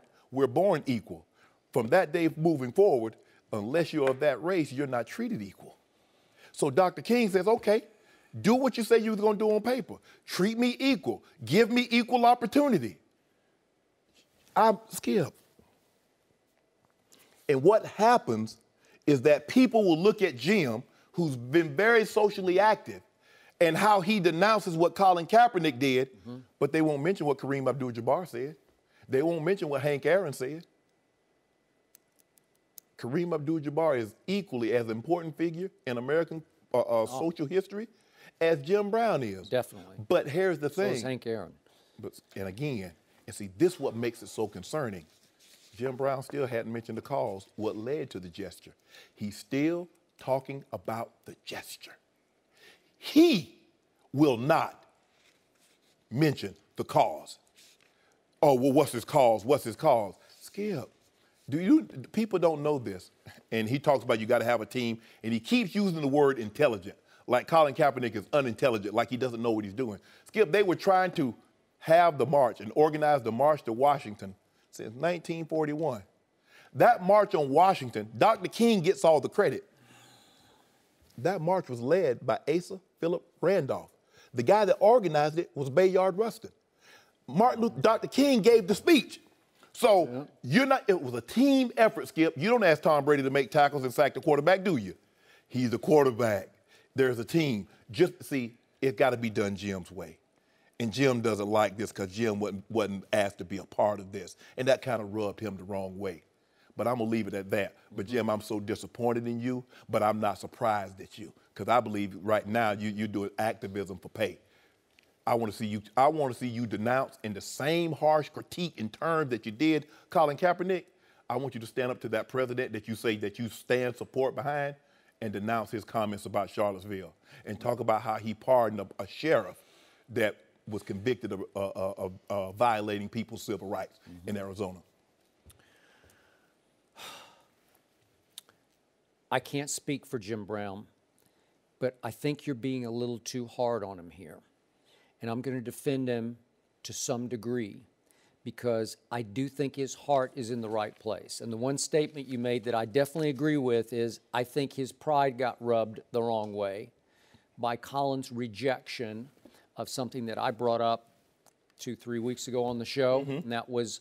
equal. From that day moving forward, unless you're of that race, you're not treated equal. So Dr. King says, okay, do what you say you was going to do on paper. Treat me equal. Give me equal opportunity. I skip. And what happens is that people will look at Jim, who's been very socially active, and how he denounces what Colin Kaepernick did, but they won't mention what Kareem Abdul-Jabbar said. They won't mention what Hank Aaron said. Kareem Abdul-Jabbar is equally as important figure in American social history as Jim Brown is. Definitely. But here's the thing. So is Hank Aaron. And again, this is what makes it so concerning. Jim Brown still hadn't mentioned the cause, what led to the gesture. He's still talking about the gesture. He will not mention the cause. Oh, well, what's his cause? What's his cause? Skip. People don't know this. And he talks about you got to have a team, and he keeps using the word intelligent, like Colin Kaepernick is unintelligent, like he doesn't know what he's doing. Skip, they were trying to have the march and organize the March to Washington since 1941. That march on Washington, Dr. King gets all the credit. That march was led by Asa Philip Randolph. The guy that organized it was Bayard Rustin. Dr. King gave the speech. So it was a team effort, Skip. You don't ask Tom Brady to make tackles and sack the quarterback, do you? He's the quarterback. There's a team. It's got to be done Jim's way. And Jim doesn't like this because Jim wasn't asked to be a part of this. And that kind of rubbed him the wrong way. But I'm going to leave it at that. But, Jim, I'm so disappointed in you, but I'm not surprised at you because I believe right now you're doing activism for pay. I want to see you denounce in the same harsh critique in terms that you did Colin Kaepernick. I want you to stand up to that president that you say that you stand support behind and denounce his comments about Charlottesville and talk about how he pardoned a sheriff that was convicted of violating people's civil rights in Arizona. I can't speak for Jim Brown, but I think you're being a little too hard on him here. And I'm going to defend him to some degree because I do think his heart is in the right place. And the one statement you made that I definitely agree with is I think his pride got rubbed the wrong way by Colin's rejection of something that I brought up 2-3 weeks ago on the show, and that was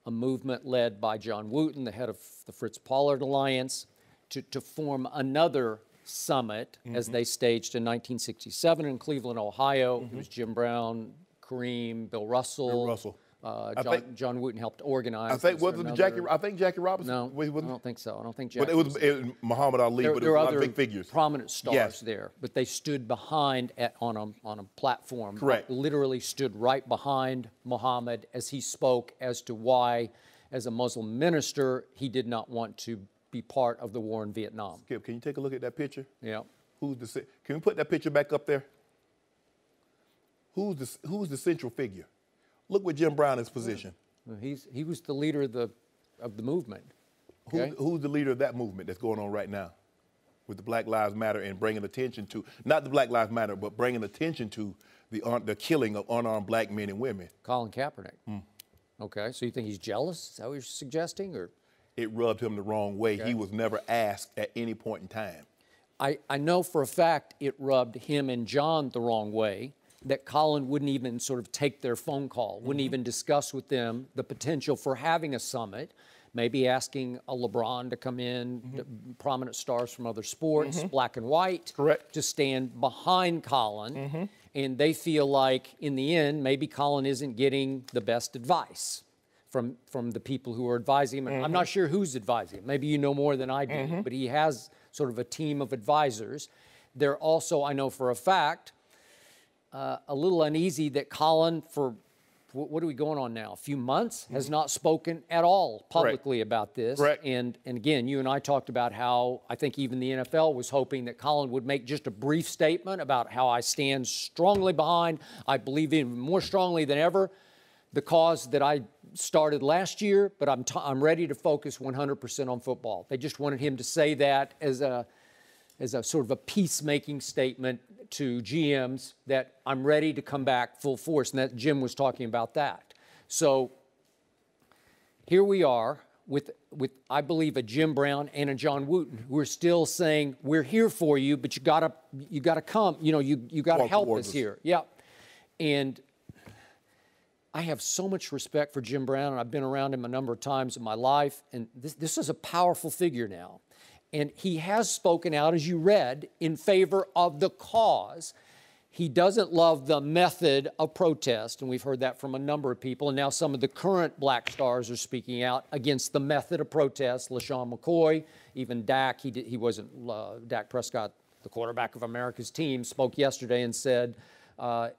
a movement led by John Wooten, the head of the Fritz Pollard Alliance, to form another summit as they staged in 1967 in Cleveland, Ohio. It was Jim Brown, Kareem, Bill Russell. John Wooten helped organize. I think Jackie Robinson. No, I don't think so. I don't think But Jackie. it was Muhammad Ali. But it was a lot of big figures. Prominent stars there, but they stood behind on a platform. Correct. Literally stood right behind Muhammad as he spoke as to why, as a Muslim minister, he did not want to be part of the war in Vietnam. Skip, can you take a look at that picture? Yeah. Can we put that picture back up there? Who's the central figure? Look where Jim Brown is positioned. Well, he was the leader of the movement. Okay? Who's the leader of that movement that's going on right now with the Black Lives Matter and bringing attention to, not the Black Lives Matter, but bringing attention to the killing of unarmed black men and women? Colin Kaepernick. Okay, so you think he's jealous? Is that what you're suggesting? Or it rubbed him the wrong way. Okay. He was never asked at any point in time. I know for a fact it rubbed him and John the wrong way, that Colin wouldn't even sort of take their phone call, wouldn't even discuss with them the potential for having a summit, maybe asking a LeBron to come in, prominent stars from other sports, black and white, to stand behind Colin. And they feel like, in the end, maybe Colin isn't getting the best advice from the people who are advising him. And I'm not sure who's advising him. Maybe you know more than I do, but he has sort of a team of advisors. They're also, I know for a fact, a little uneasy that Colin, for what are we going on now? A few months, has not spoken at all publicly about this. And again, you and I talked about how I think even the NFL was hoping that Colin would make just a brief statement about how I stand strongly behind, I believe even more strongly than ever, the cause that I started last year, but I'm ready to focus 100% on football. They just wanted him to say that as a sort of a peacemaking statement to GMs that I'm ready to come back full force, and that Jim was talking about that. So here we are with I believe a Jim Brown and a John Wooten who are still saying we're here for you, but you gotta come. You know, you gotta help us here. Yeah, and I have so much respect for Jim Brown, and I've been around him a number of times in my life, and this is a powerful figure now. And he has spoken out, as you read, in favor of the cause. He doesn't love the method of protest, and we've heard that from a number of people, and now some of the current black stars are speaking out against the method of protest. LaShawn McCoy, even Dak, he wasn't, Dak Prescott, the quarterback of America's team, spoke yesterday and said,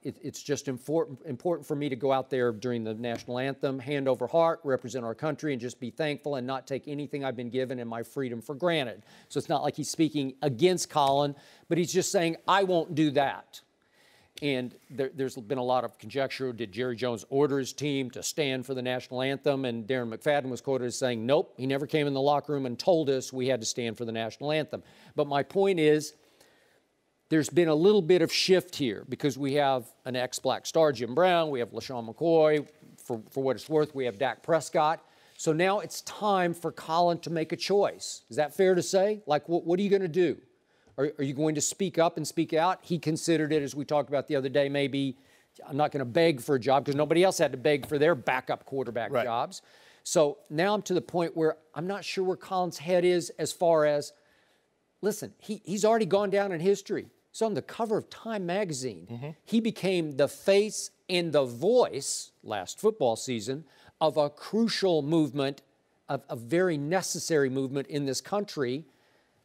it's just important for me to go out there during the national anthem, hand over heart, represent our country, and just be thankful and not take anything I've been given and my freedom for granted. So it's not like he's speaking against Colin, but he's just saying, I won't do that. And there's been a lot of conjecture. Did Jerry Jones order his team to stand for the national anthem? And Darren McFadden was quoted as saying, nope, he never came in the locker room and told us we had to stand for the national anthem. But my point is, there's been a little bit of shift here because we have an ex-black star, Jim Brown. We have LaShawn McCoy. For what it's worth, we have Dak Prescott. So now it's time for Colin to make a choice. Is that fair to say? Like, what are you going to do? Are you going to speak up and speak out? He considered it, as we talked about the other day, maybe I'm not going to beg for a job because nobody else had to beg for their backup quarterback jobs. So now I'm to the point where I'm not sure where Colin's head is as far as, listen, he's already gone down in history. So on the cover of Time magazine, he became the face and the voice last football season of a crucial movement, of a very necessary movement in this country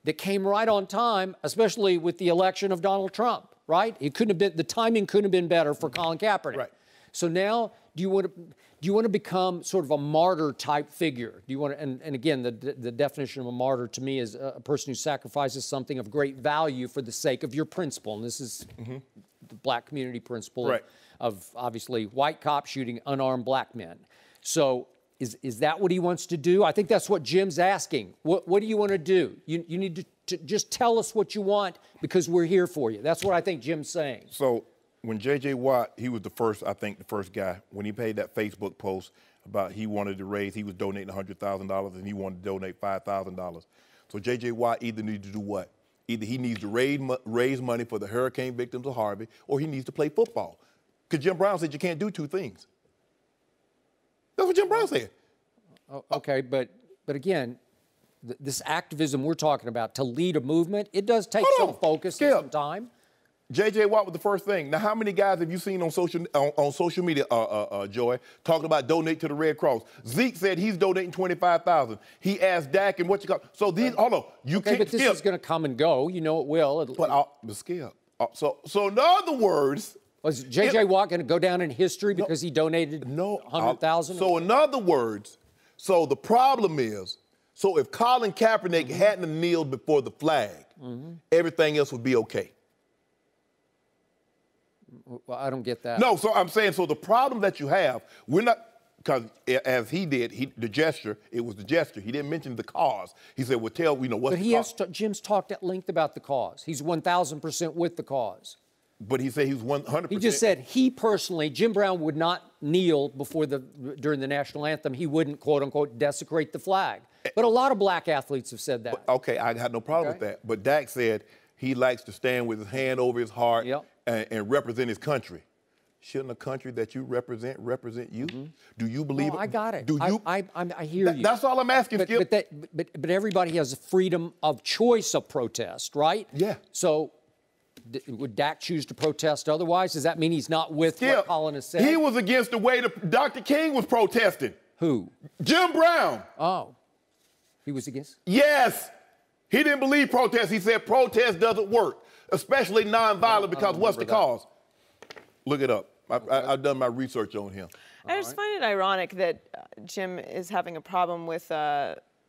that came right on time, especially with the election of Donald Trump, right? It couldn't have been, the timing couldn't have been better for Colin Kaepernick. Right. So now, do you want to become sort of a martyr type figure? Do you want to, and again, the definition of a martyr to me is a person who sacrifices something of great value for the sake of your principle. And this is the black community principle of obviously white cops shooting unarmed black men. So is that what he wants to do? I think that's what Jim's asking. What do you want to do? You need to just tell us what you want because we're here for you. That's what I think Jim's saying. So when J.J. Watt, he was the first guy, when he made that Facebook post about he wanted to raise, he was donating $100,000 and he wanted to donate $5,000. So J.J. Watt either needs to do what? Either he needs to raise money for the hurricane victims of Harvey, or he needs to play football. Because Jim Brown said you can't do two things. That's what Jim Brown said. Okay, but again, this activism we're talking about to lead a movement, it does take some focus and some time. J.J. Watt was the first thing. Now, how many guys have you seen on social media, Joy, talking about donate to the Red Cross? Zeke said he's donating $25,000. He asked Dak and what you got. So these, hold on, you can't. But this is going to come and go. You know it will. But Skip. So in other words, was J.J. Watt going to go down in history because he donated $100,000? So in other words, so the problem is, so if Colin Kaepernick hadn't kneeled before the flag, everything else would be okay. Well, I don't get that. No, so I'm saying, so the problem that you have, we're not, because as he did, the gesture, it was the gesture. He didn't mention the cause. He said, well, tell, what's the cause. But Jim's talked at length about the cause. He's 1,000% with the cause. But he said he's 100%. He just said he personally, Jim Brown would not kneel during the national anthem. He wouldn't, quote unquote, desecrate the flag. But a lot of black athletes have said that. Okay, I had no problem with that. But Dak said he likes to stand with his hand over his heart and represent his country. Shouldn't a country that you represent you? Do you believe it? I got it. Do you? I hear you. That's all I'm asking, Skip. But everybody has a freedom of choice of protest, right? Yeah. So would Dak choose to protest otherwise? Does that mean he's not with what Colin has said? He was against the way Dr. King was protesting. Who? Jim Brown. Oh. He was against? Yes. He didn't believe protest. He said protest doesn't work, especially nonviolent, because what's the cause? Look it up. I've done my research on him. I just find it ironic that Jim is having a problem with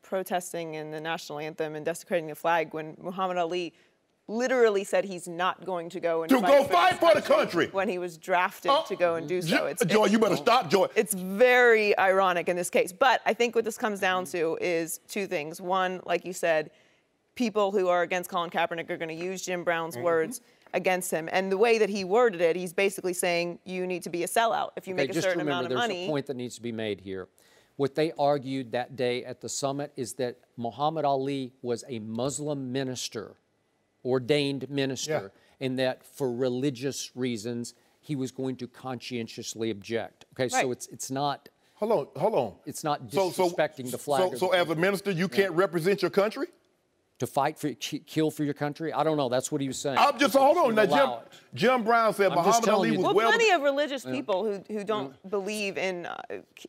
protesting in the national anthem and desecrating the flag when Muhammad Ali literally said he's not going to go and fight for the country when he was drafted to go and do so. Joy, you better stop, Joy. It's very ironic in this case. But I think what this comes down to is two things. One, like you said, people who are against Colin Kaepernick are going to use Jim Brown's words against him. And the way that he worded it, he's basically saying you need to be a sellout if you make a certain amount of money. There's a point that needs to be made here. What they argued that day at the summit is that Muhammad Ali was a Muslim minister, ordained minister, and that for religious reasons he was going to conscientiously object. Okay, so it's not. Hold on. It's not disrespecting the flag. So as a minister, you can't represent your country? To fight for, kill for your country? I don't know. That's what he was saying. I'm just, hold on. Now, Jim Brown said Muhammad Ali was well, plenty of religious people who don't believe in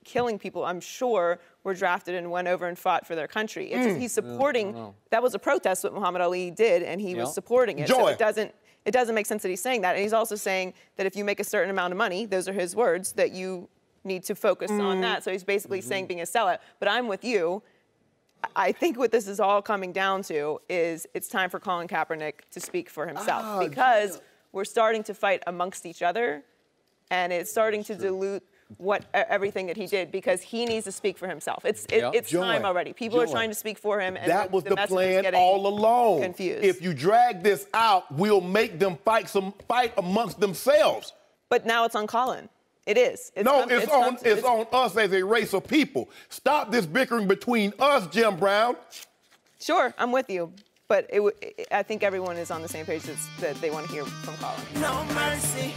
killing people, I'm sure, were drafted and went over and fought for their country. It's just, he's supporting, that was a protest what Muhammad Ali did, and he was supporting it. Joy. So it doesn't make sense that he's saying that. And he's also saying that if you make a certain amount of money, those are his words, that you need to focus on that. So he's basically saying being a sellout. But I'm with you. I think what this is all coming down to is it's time for Colin Kaepernick to speak for himself because we're starting to fight amongst each other, and it's starting to dilute everything that he did because he needs to speak for himself. It's time already. People are trying to speak for him, and that was the plan all along. Confused. If you drag this out, we'll make them fight amongst themselves. But now it's on Colin. It is. It's on us as a race of people. Stop this bickering between us, Jim Brown. Sure, I'm with you. But I think everyone is on the same page that they want to hear from Colin. No mercy.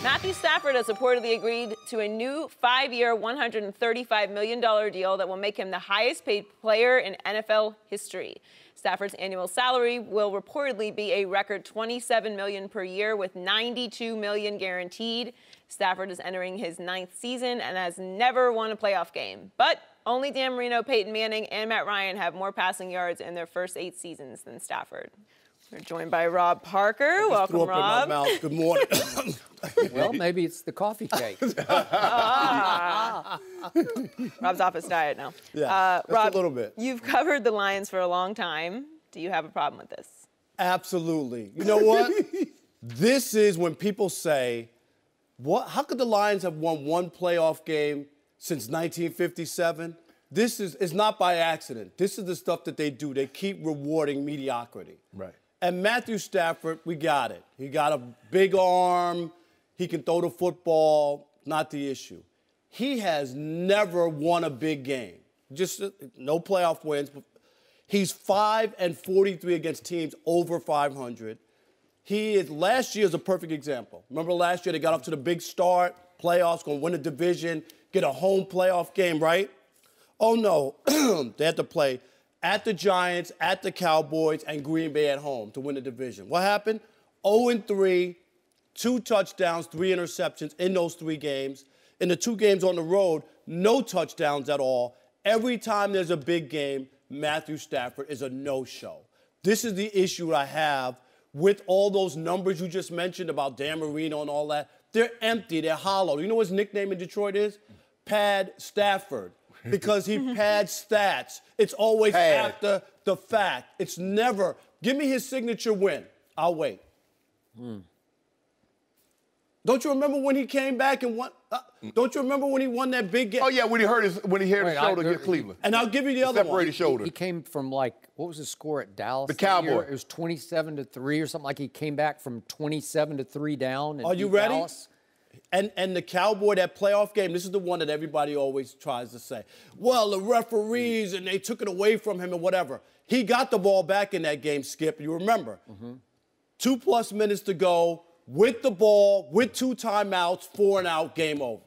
Matthew Stafford has reportedly agreed to a new 5-year, $135 million deal that will make him the highest paid player in NFL history. Stafford's annual salary will reportedly be a record $27 million per year with $92 million guaranteed. Stafford is entering his 9th season and has never won a playoff game. But only Dan Marino, Peyton Manning, and Matt Ryan have more passing yards in their first 8 seasons than Stafford. We're joined by Rob Parker. Welcome, Rob. Good morning. Well, maybe it's the coffee cake. Rob's off his diet now. Yeah, Rob, a little bit. You've covered the Lions for a long time. Do you have a problem with this? Absolutely. You know what? This is when people say, how could the Lions have won one playoff game since 1957? It's not by accident. This is the stuff that they do. They keep rewarding mediocrity. Right. And Matthew Stafford, we got it. He got a big arm. He can throw the football. Not the issue. He has never won a big game. Just no playoff wins. He's 5-43 against teams over 500. Last year is a perfect example. Remember last year they got off to the big start, playoffs, going to win a division, get a home playoff game, right? Oh, no. They had to play at the Giants, at the Cowboys, and Green Bay at home to win the division. What happened? 0-3, 2 touchdowns, 3 interceptions in those 3 games. In the 2 games on the road, no touchdowns at all. Every time there's a big game, Matthew Stafford is a no-show. This is the issue I have with all those numbers you just mentioned about Dan Marino and all that. They're empty. They're hollow. You know what his nickname in Detroit is? Pad Stafford. Because he pads stats. It's always after the fact. It's never, give me his signature win. I'll wait. Don't you remember when he came back and won? Don't you remember when he won that big game? Oh, yeah, when he hurt his shoulder against Cleveland. And I'll give you the other one. Separated shoulder. He came from what was his score at Dallas? The Cowboys. It was 27-3 or something. Like he came back from 27-3 down. Are you ready? Dallas. And the Cowboy, that playoff game, this is the one that everybody always tries to say. Well, the referees, and they took it away from him and whatever. He got the ball back in that game, Skip. You remember. 2+ minutes to go, with the ball, with 2 timeouts, 4 and out, game over.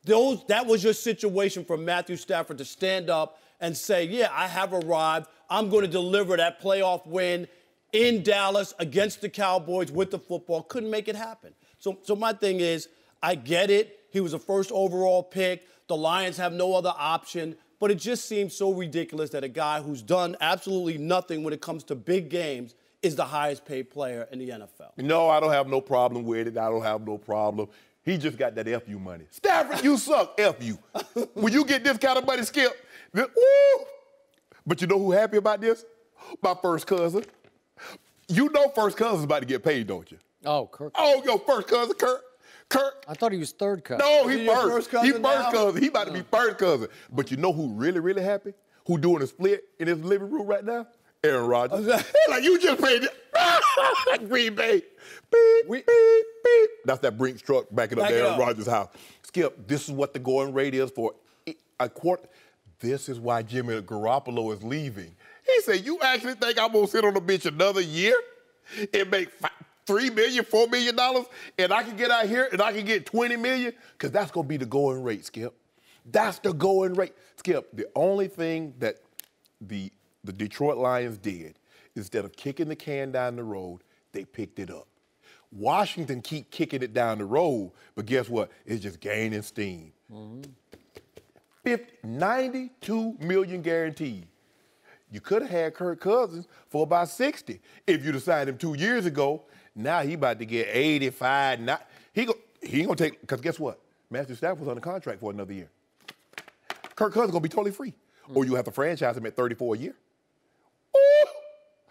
That was your situation for Matthew Stafford to stand up and say, yeah, I have arrived. I'm going to deliver that playoff win in Dallas against the Cowboys with the football. Couldn't make it happen. So my thing is, I get it. He was a first overall pick. The Lions have no other option. But it just seems so ridiculous that a guy who's done absolutely nothing when it comes to big games is the highest paid player in the NFL. No, I don't have no problem with it. I don't have no problem. He just got that FU money. Stafford, you suck, FU. When you get this kind of money, Skip, woo! But you know who happy about this? My first cousin. You know first cousin's about to get paid, don't you? Oh, Kirk. Oh, your first cousin, Kirk. I thought he was third cousin. No, he first. He first now? cousin. He about to be first cousin. But you know who really, really happy? Who doing a split in his living room right now? Aaron Rodgers. Like, you just paid it. Green Bay. Beep, beep, beep. That's that Brinks truck backing up there at Rodgers' house. Skip, this is what the going rate is for a quarter. This is why Jimmy Garoppolo is leaving. He said, you actually think I'm going to sit on the bench another year and make $3 million, $4 million, and I can get out here and I can get $20 million? Because that's going to be the going rate, Skip. That's the going rate. Skip, the only thing that the Detroit Lions did, instead of kicking the can down the road, they picked it up. Washington keep kicking it down the road, but guess what? It's just gaining steam. 92 million guaranteed. You could have had Kirk Cousins for about 60 if you'd have signed him 2 years ago. Now he about to get 85. Now, he ain't gonna take, because guess what? Matthew Stafford was on the contract for another year. Kirk Cousins gonna be totally free. Or you have to franchise him at 34 a year.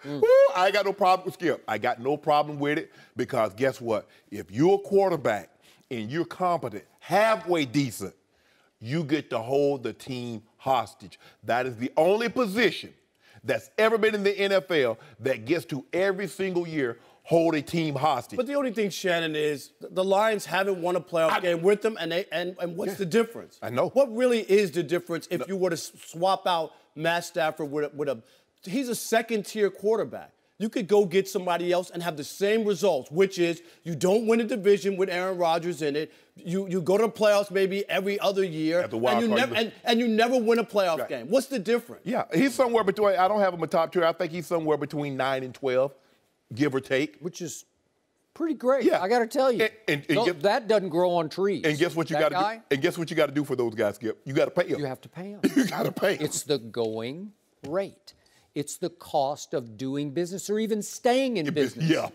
Ooh, I ain't got no problem with Skip. I got no problem with it because guess what? If you're a quarterback and you're competent, halfway decent, you get to hold the team hostage. That is the only position that's ever been in the NFL that gets to every single year hold a team hostage. But the only thing, Shannon, is the Lions haven't won a playoff game with them, and what's the difference? I know. What really is the difference if you were to swap out Matt Stafford with a he's a second-tier quarterback. You could go get somebody else and have the same results, which is you don't win a division with Aaron Rodgers in it. You go to the playoffs maybe every other year, and you never win a playoff game. What's the difference? Yeah, he's somewhere between, I don't have him a top tier. I think he's somewhere between 9 and 12, give or take. Which is pretty great. Yeah. I got to tell you. That doesn't grow on trees. And guess what you got to do? And guess what you got to do for those guys, Skip? You got to pay them. You have to pay them. You got to pay them. It's the going rate. It's the cost of doing business or even staying in business. Yeah.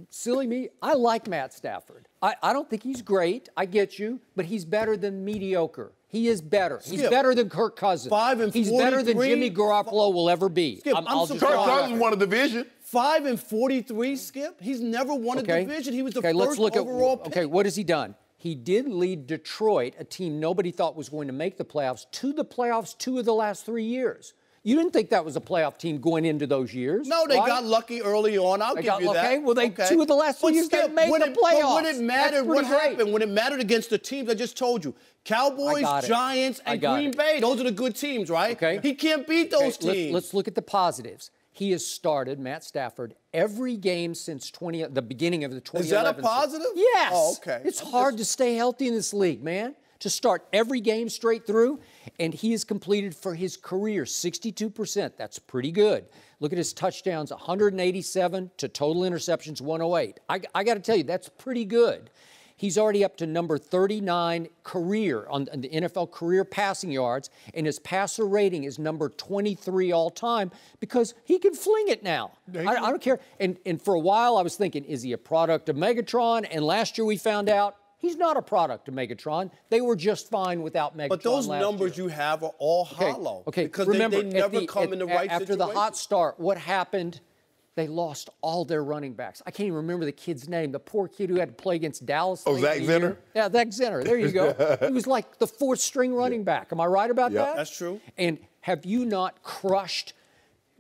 Silly me, I like Matt Stafford. I don't think he's great. I get you, but he's better than mediocre. He is better. He's better than Kirk Cousins. 5 and 43. He's better than Jimmy Garoppolo will ever be. Skip, Kirk Cousins won a division. 5 and 43, Skip. He's never won a division. He was the first overall pick. Okay, what has he done? He did lead Detroit, a team nobody thought was going to make the playoffs, to the playoffs 2 of the last 3 years. You didn't think that was a playoff team going into those years. No, they got lucky early on. I'll give you that. Okay, well, 2 of the last 3 years they made the playoffs. But when it mattered, what happened? When it mattered against the teams, I just told you. Cowboys, Giants, and Green Bay. Those are the good teams, right? Okay. He can't beat those teams. Let's look at the positives. He has started, Matt Stafford, every game since the beginning of the 2011 Is that a positive? Yes. Oh, okay. It's hard to stay healthy in this league, man. To start every game straight through, and he has completed for his career 62%. That's pretty good. Look at his touchdowns, 187 to total interceptions, 108. I got to tell you, that's pretty good. He's already up to number 39 career on the NFL career passing yards, and his passer rating is number 23 all time because he can fling it now. I don't care. And for a while, I was thinking, is he a product of Megatron? And last year we found out, he's not a product of Megatron. They were just fine without Megatron. But those numbers you have are all hollow. Okay, because remember, they never come in the right after situation. the hot start, what happened? They lost all their running backs. I can't even remember the kid's name. The poor kid who had to play against Dallas. Oh, Zach Zenner? Yeah, Zach Zenner. There you go. He was like the 4th string running back. Am I right about that? That's true. And have you not crushed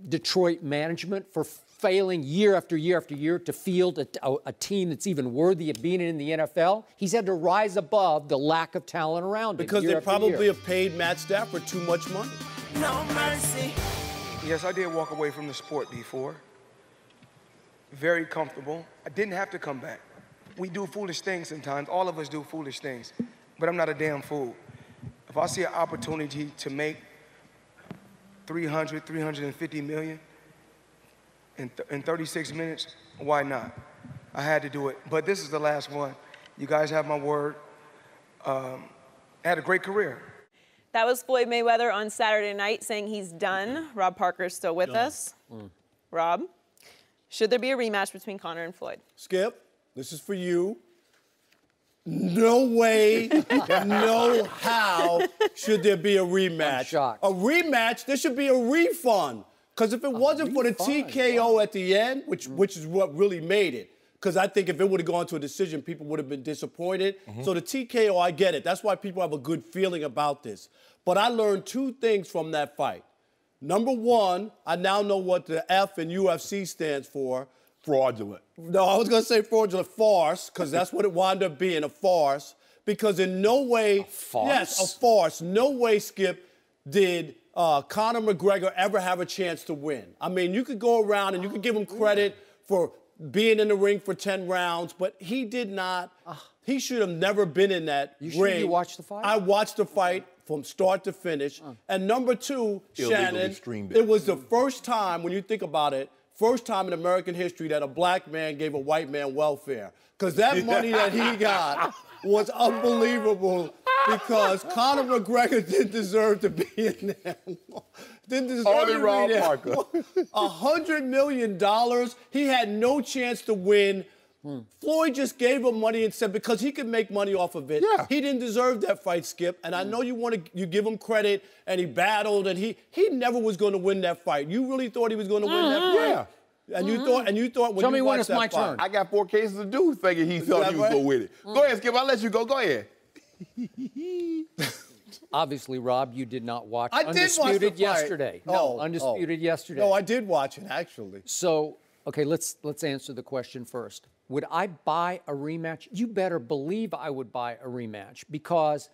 Detroit management for failing year after year after year to field a team that's even worthy of being in the NFL? He's had to rise above the lack of talent around him. Because they probably have paid Matt Stafford too much money. No mercy. Yes, I did walk away from the sport before. Very comfortable. I didn't have to come back. We do foolish things sometimes. All of us do foolish things. But I'm not a damn fool. If I see an opportunity to make 350 million in 36 minutes, why not? I had to do it. But this is the last one. You guys have my word. I had a great career. That was Floyd Mayweather on Saturday night saying he's done. Rob Parker's still with us. Rob, should there be a rematch between Conor and Floyd? Skip, this is for you. No way, no how should there be a rematch. I'm shocked. A rematch, there should be a refund. Because if it wasn't for the TKO at the end, which is what really made it, because I think if it would have gone to a decision, people would have been disappointed. So the TKO, I get it. That's why people have a good feeling about this. But I learned 2 things from that fight. Number one, I now know what the F in UFC stands for. Fraudulent. No, I was going to say fraudulent farce, because that's what it wound up being, a farce. Because in no way, A farce? yes, a farce. No way, Skip, did Conor McGregor ever have a chance to win. I mean, you could go around and you could give him credit for being in the ring for 10 rounds, but he did not. He should have never been in that ring. Sure you watched the fight? I watched the fight from start to finish. And number two, Shannon, streamed it was the first time, when you think about it, first time in American history that a black man gave a white man welfare. Because that money that he got was unbelievable, because Conor McGregor didn't deserve to be in there. Didn't deserve Only to be Rob there. Parker. $100 million. He had no chance to win. Floyd just gave him money and said because he could make money off of it. Yeah. He didn't deserve that fight, Skip. And I know you give him credit, and he battled, and he never was going to win that fight. You really thought he was going to win that fight? Yeah. And you thought when Tell you me when watched it's that my fight, turn. I got 4 cases to do thinking he thought that he was right? going to win it. Go ahead, Skip. I'll let you go. Go ahead. Obviously, Rob, you did not watch I did watch the Undisputed fight. yesterday. No, Undisputed yesterday. No, I did watch it, actually. So, okay, let's answer the question first. Would I buy a rematch? You better believe I would buy a rematch, because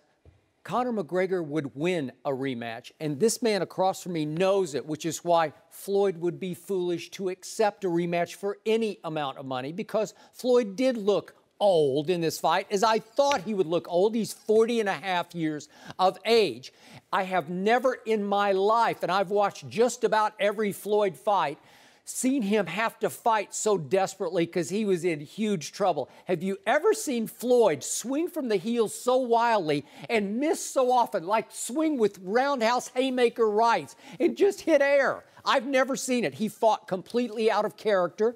Conor McGregor would win a rematch, and this man across from me knows it, which is why Floyd would be foolish to accept a rematch for any amount of money, because Floyd did look old in this fight, as I thought he would look old. He's 40 and a half years of age. I have never in my life, and I've watched just about every Floyd fight, seen him have to fight so desperately because he was in huge trouble. Have you ever seen Floyd swing from the heels so wildly and miss so often, like swing with roundhouse haymaker rights and just hit air? I've never seen it. He fought completely out of character,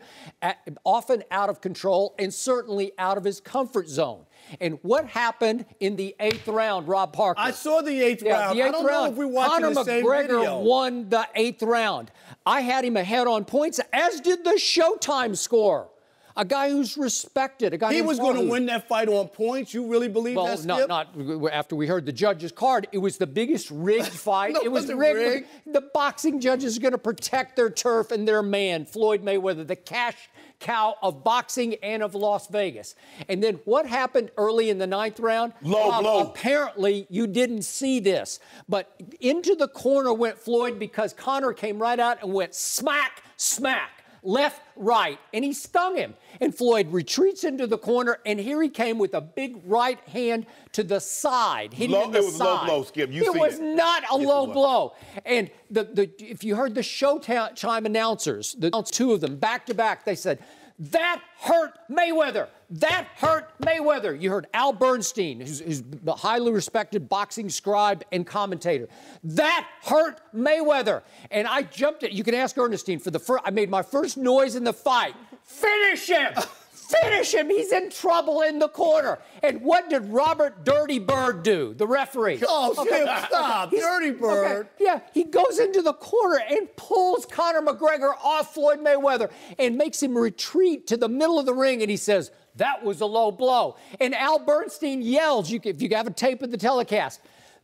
often out of control, and certainly out of his comfort zone. And what happened in the 8th round, Rob Parker? I saw the 8th round. The 8th I don't know if we're watching Conor the same McGregor video. won the 8th round. I had him ahead on points, as did the Showtime score. A guy who's respected. A guy He named was going to Wahoo. win that fight on points? You really believe that, Skip? not after we heard the judge's card. It was the biggest rigged fight. No, it was it wasn't rigged. rigged. The boxing judges are going to protect their turf and their man, Floyd Mayweather, the cash cow of boxing and of Las Vegas. And then what happened early in the 9th round? Low blow. Apparently, you didn't see this, but into the corner went Floyd, because Conor came right out and went smack, smack, left, right, and he stung him. And Floyd retreats into the corner, and here he came with a big right hand to the side, hitting him in the It was side. low blow, Skip. You It seen was it. not a Yes, low it was. blow. And if you heard the Showtime announcers, the 2 of them back to back, they said, "That hurt Mayweather. That hurt Mayweather." You heard Al Bernstein, who's a highly respected boxing scribe and commentator. "That hurt Mayweather." And I jumped it. You can ask Ernestine for the first. I made my first noise in the fight. Finish him. Finish him. He's in trouble in the corner. And what did Robert Dirty Bird do, the referee? Oh, Skip, stop. Dirty Bird. Okay, yeah, he goes into the corner and pulls Conor McGregor off Floyd Mayweather and makes him retreat to the middle of the ring, and he says, "That was a low blow." And Al Bernstein yells, if you have a tape of the telecast,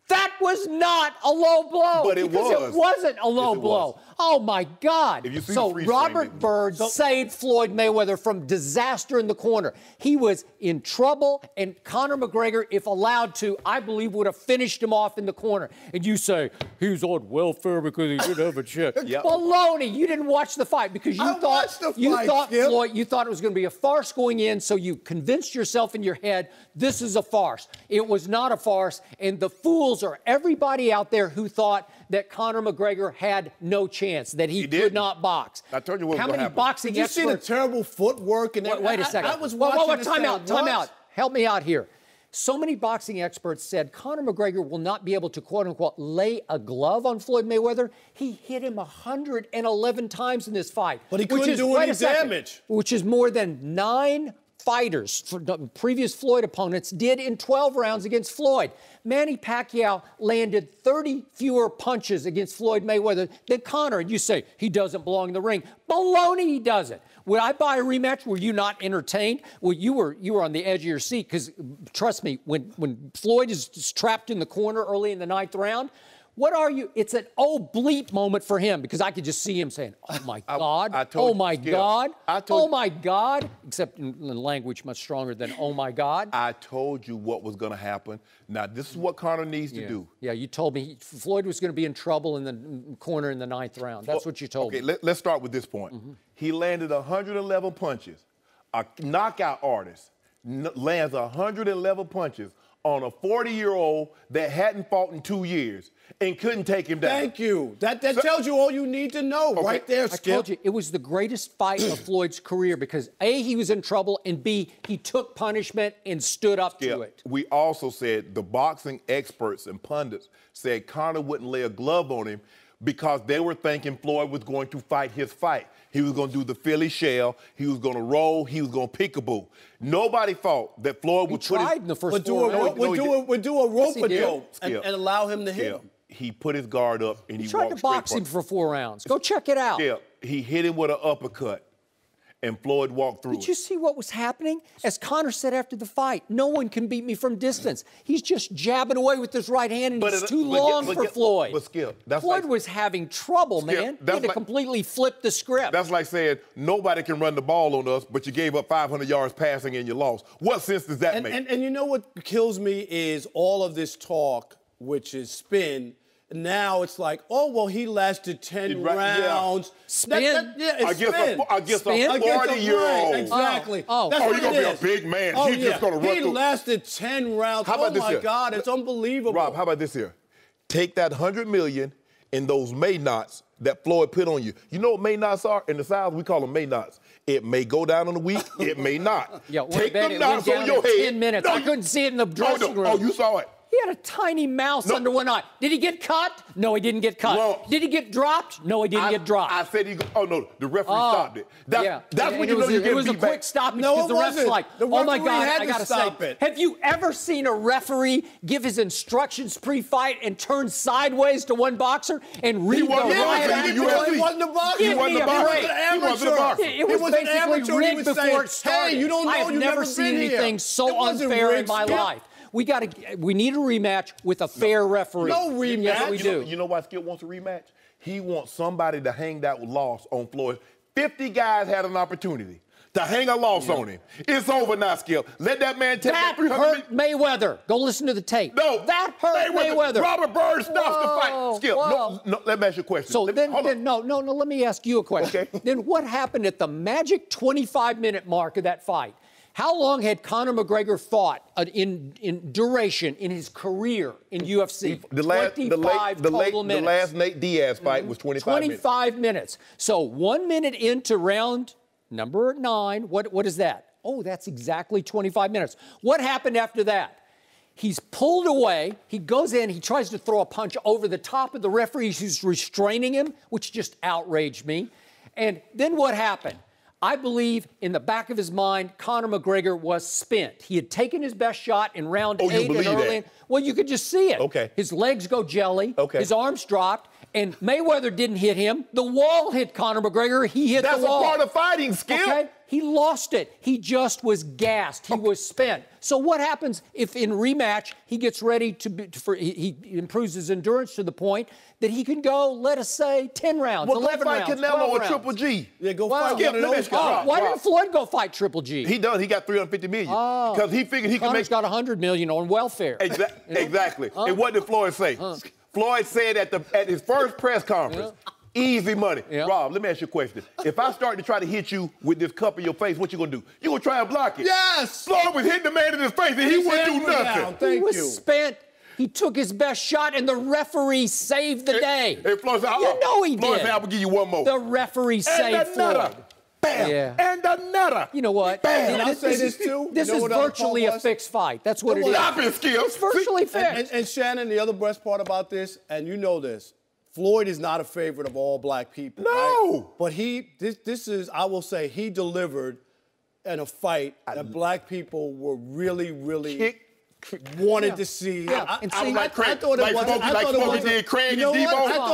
"That was not a low blow." But it because was. It wasn't a low Yes, it blow. was. Oh, my God. If you see So the freeze frame, Robert Byrd saved Floyd Mayweather from disaster in the corner. He was in trouble, and Conor McGregor, if allowed to, I believe would have finished him off in the corner. And you say, he's on welfare because he didn't have a check. Yep. Baloney. You didn't watch the fight because you I watched the fight, Skip. Floyd, you thought it was going to be a farce going in, so you convinced yourself in your head, this is a farce. It was not a farce, and the fools are everybody out there who thought that Conor McGregor had no chance, that he could didn't. not box. I told you what was How gonna many happen. boxing Did you see the experts? terrible footwork? And Wait a second. I was watching this time saying, out, time what? out. Help me out here. So many boxing experts said Conor McGregor will not be able to, quote unquote, lay a glove on Floyd Mayweather. He hit him 111 times in this fight. But he which couldn't is- do wait any a second, damage. Which is more than 9 fighters, previous Floyd opponents, did in 12 rounds against Floyd. Manny Pacquiao landed 30 fewer punches against Floyd Mayweather than Conor. And you say, he doesn't belong in the ring. Baloney, he doesn't. Would I buy a rematch? Were you not entertained? Well, you were on the edge of your seat, because trust me, when Floyd is trapped in the corner early in the 9th round, What are you? It's an oh bleep moment for him because I could just see him saying, "Oh my God! Oh my God! Oh my God!" Except in language much stronger than "Oh my God." I told you what was going to happen. Now this is what Conor needs to do. Yeah, you told me Floyd was going to be in trouble in the corner in the 9th round. That's what you told me. Okay, let's start with this point. He landed 111 punches. A knockout artist lands 111 punches on a 40-year-old that hadn't fought in 2 years and couldn't take him down. Thank you. That tells you all you need to know right there, Skip. I told you, it was the greatest fight of Floyd's career because A, he was in trouble, and B, he took punishment and stood up to it. We also said the boxing experts and pundits said Conor wouldn't lay a glove on him because they were thinking Floyd was going to fight his fight. He was going to do the Philly shell. He was going to roll. He was going to peekaboo. Nobody thought that Floyd would tried in the first 4 rounds. Would do a rope-a-dope and allow him to hit him. He put his guard up and he tried to box him for 4 rounds. Go check it out. Yeah, he hit him with an uppercut, and Floyd walked through. Did you see what was happening? As Conor said after the fight, no one can beat me from distance. He's just jabbing away with his right hand, and it's too long for Floyd. But Skip, Floyd was having trouble, man. He had to completely flip the script. That's like saying nobody can run the ball on us, but you gave up 500 yards passing and you lost. What sense does that make? And you know what kills me is all of this talk, which is spin. Now it's like, oh, well, he lasted 10 rounds. Spin? It's spin. Against a 40-year-old. Exactly. You're going to be a big man. He's just going to run through. He lasted 10 rounds. Oh, my God, it's unbelievable. Rob, how about this here? Take that $100 million and those May knots that Floyd put on you. You know what May knots are? In the South, we call them May knots. It may go down in a week. It may not. Take them knots on your head. 10 minutes. I couldn't see it in the dressing room. Oh, you saw it. He had a tiny mouse under one eye. Did he get cut? No, he didn't get cut. Well, did he get dropped? No, he didn't get dropped. I said oh, no, the referee stopped it. That's when you know you get beat back. It was a quick stoppage because the ref's like, oh, my God, I got to say, have you ever seen a referee give his instructions pre-fight and turn sideways to one boxer and read the riot? He wasn't a boxer. He wasn't a boxer. It was basically rigged before it started. Hey, you don't know. I have never seen anything so unfair in my life. We need a rematch with a fair referee. No rematch. Yes, we do. You know why Skip wants a rematch? He wants somebody to hang that loss on Floyd. 50 guys had an opportunity to hang a loss on him. It's over now, Skip. Let that man take that hurt Mayweather. Go listen to the tape. No, that hurt Mayweather. Robert Byrd stops the fight. Skip, no, let me ask you a question. So let me ask you a question. Okay. Then what happened at the magic 25-minute mark of that fight? How long had Conor McGregor fought in duration in his career in UFC? 25 total minutes. The last Nate Diaz fight was 25 minutes. So 1 minute into round number 9, what is that? Oh, that's exactly 25 minutes. What happened after that? He's pulled away. He goes in. He tries to throw a punch over the top of the referee who's restraining him, which just outraged me. And then what happened? I believe in the back of his mind, Conor McGregor was spent. He had taken his best shot in round 8 and early. Well, you could just see it. Okay. His legs go jelly. Okay. His arms dropped. And Mayweather didn't hit him. The wall hit Conor McGregor. He hit the wall. That's a part of fighting, Skip. Okay? He lost it. He just was gassed. He was spent. So what happens if in rematch he gets ready he improves his endurance to the point that he can go, let us say, 10 rounds, 11 rounds, 12 Canelo or rounds. Triple G. Yeah, go fight one of those guys. Why didn't Floyd go fight Triple G? He done. He got $350 million because he figured he could make. Conor's got $100 million on welfare. Exactly. And what did Floyd say? Floyd said at his first press conference, easy money. Rob, let me ask you a question. If I start to try to hit you with this cup in your face, what you gonna do? You gonna try and block it? Yes! Floyd was hitting the man in his face and he wouldn't do nothing. He was spent. He took his best shot and the referee saved the day. And Floyd said, you know he Floyd did. said, I'm gonna give you one more. The referee saved Floyd. Bam! Yeah. And another. You know what? Bam! Can I say this too? This is virtually a fixed fight. That's what it is. Stop it, Skip. It's virtually fixed. And Shannon, the other best part about this, and you know this, Floyd is not a favorite of all black people. No. Right? But this is, I will say, he delivered in a fight that black people were really, really wanted to see. Yeah. I thought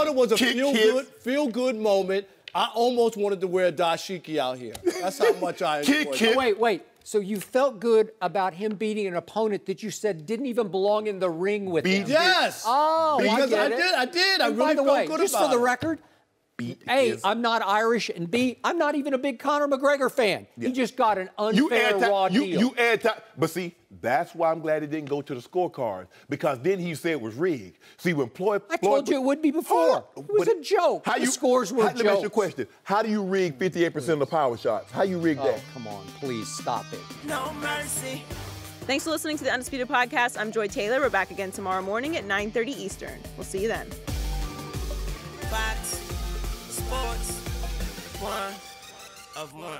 it was a feel-good moment. I almost wanted to wear a dashiki out here. That's how much I enjoyed it. Wait. So you felt good about him beating an opponent that you said didn't even belong in the ring with him. Yes. Oh, because I did. I And really by the felt way, good just about for the it. record, A, I'm not Irish, and B, I'm not even a big Conor McGregor fan. Yeah. He just got an unfair raw deal. You add time, but see, that's why I'm glad it didn't go to the scorecard, because then he said it was rigged. See, when Floyd... I told you it would be before. It was a joke. The scores were Let me ask you a jokes. question. How do you rig 58% of the power shots? How you rig that? Oh, come on, please, stop it. No mercy. Thanks for listening to the Undisputed Podcast. I'm Joy Taylor. We're back again tomorrow morning at 9:30 Eastern. We'll see you then. Fox Sports 1 of 1.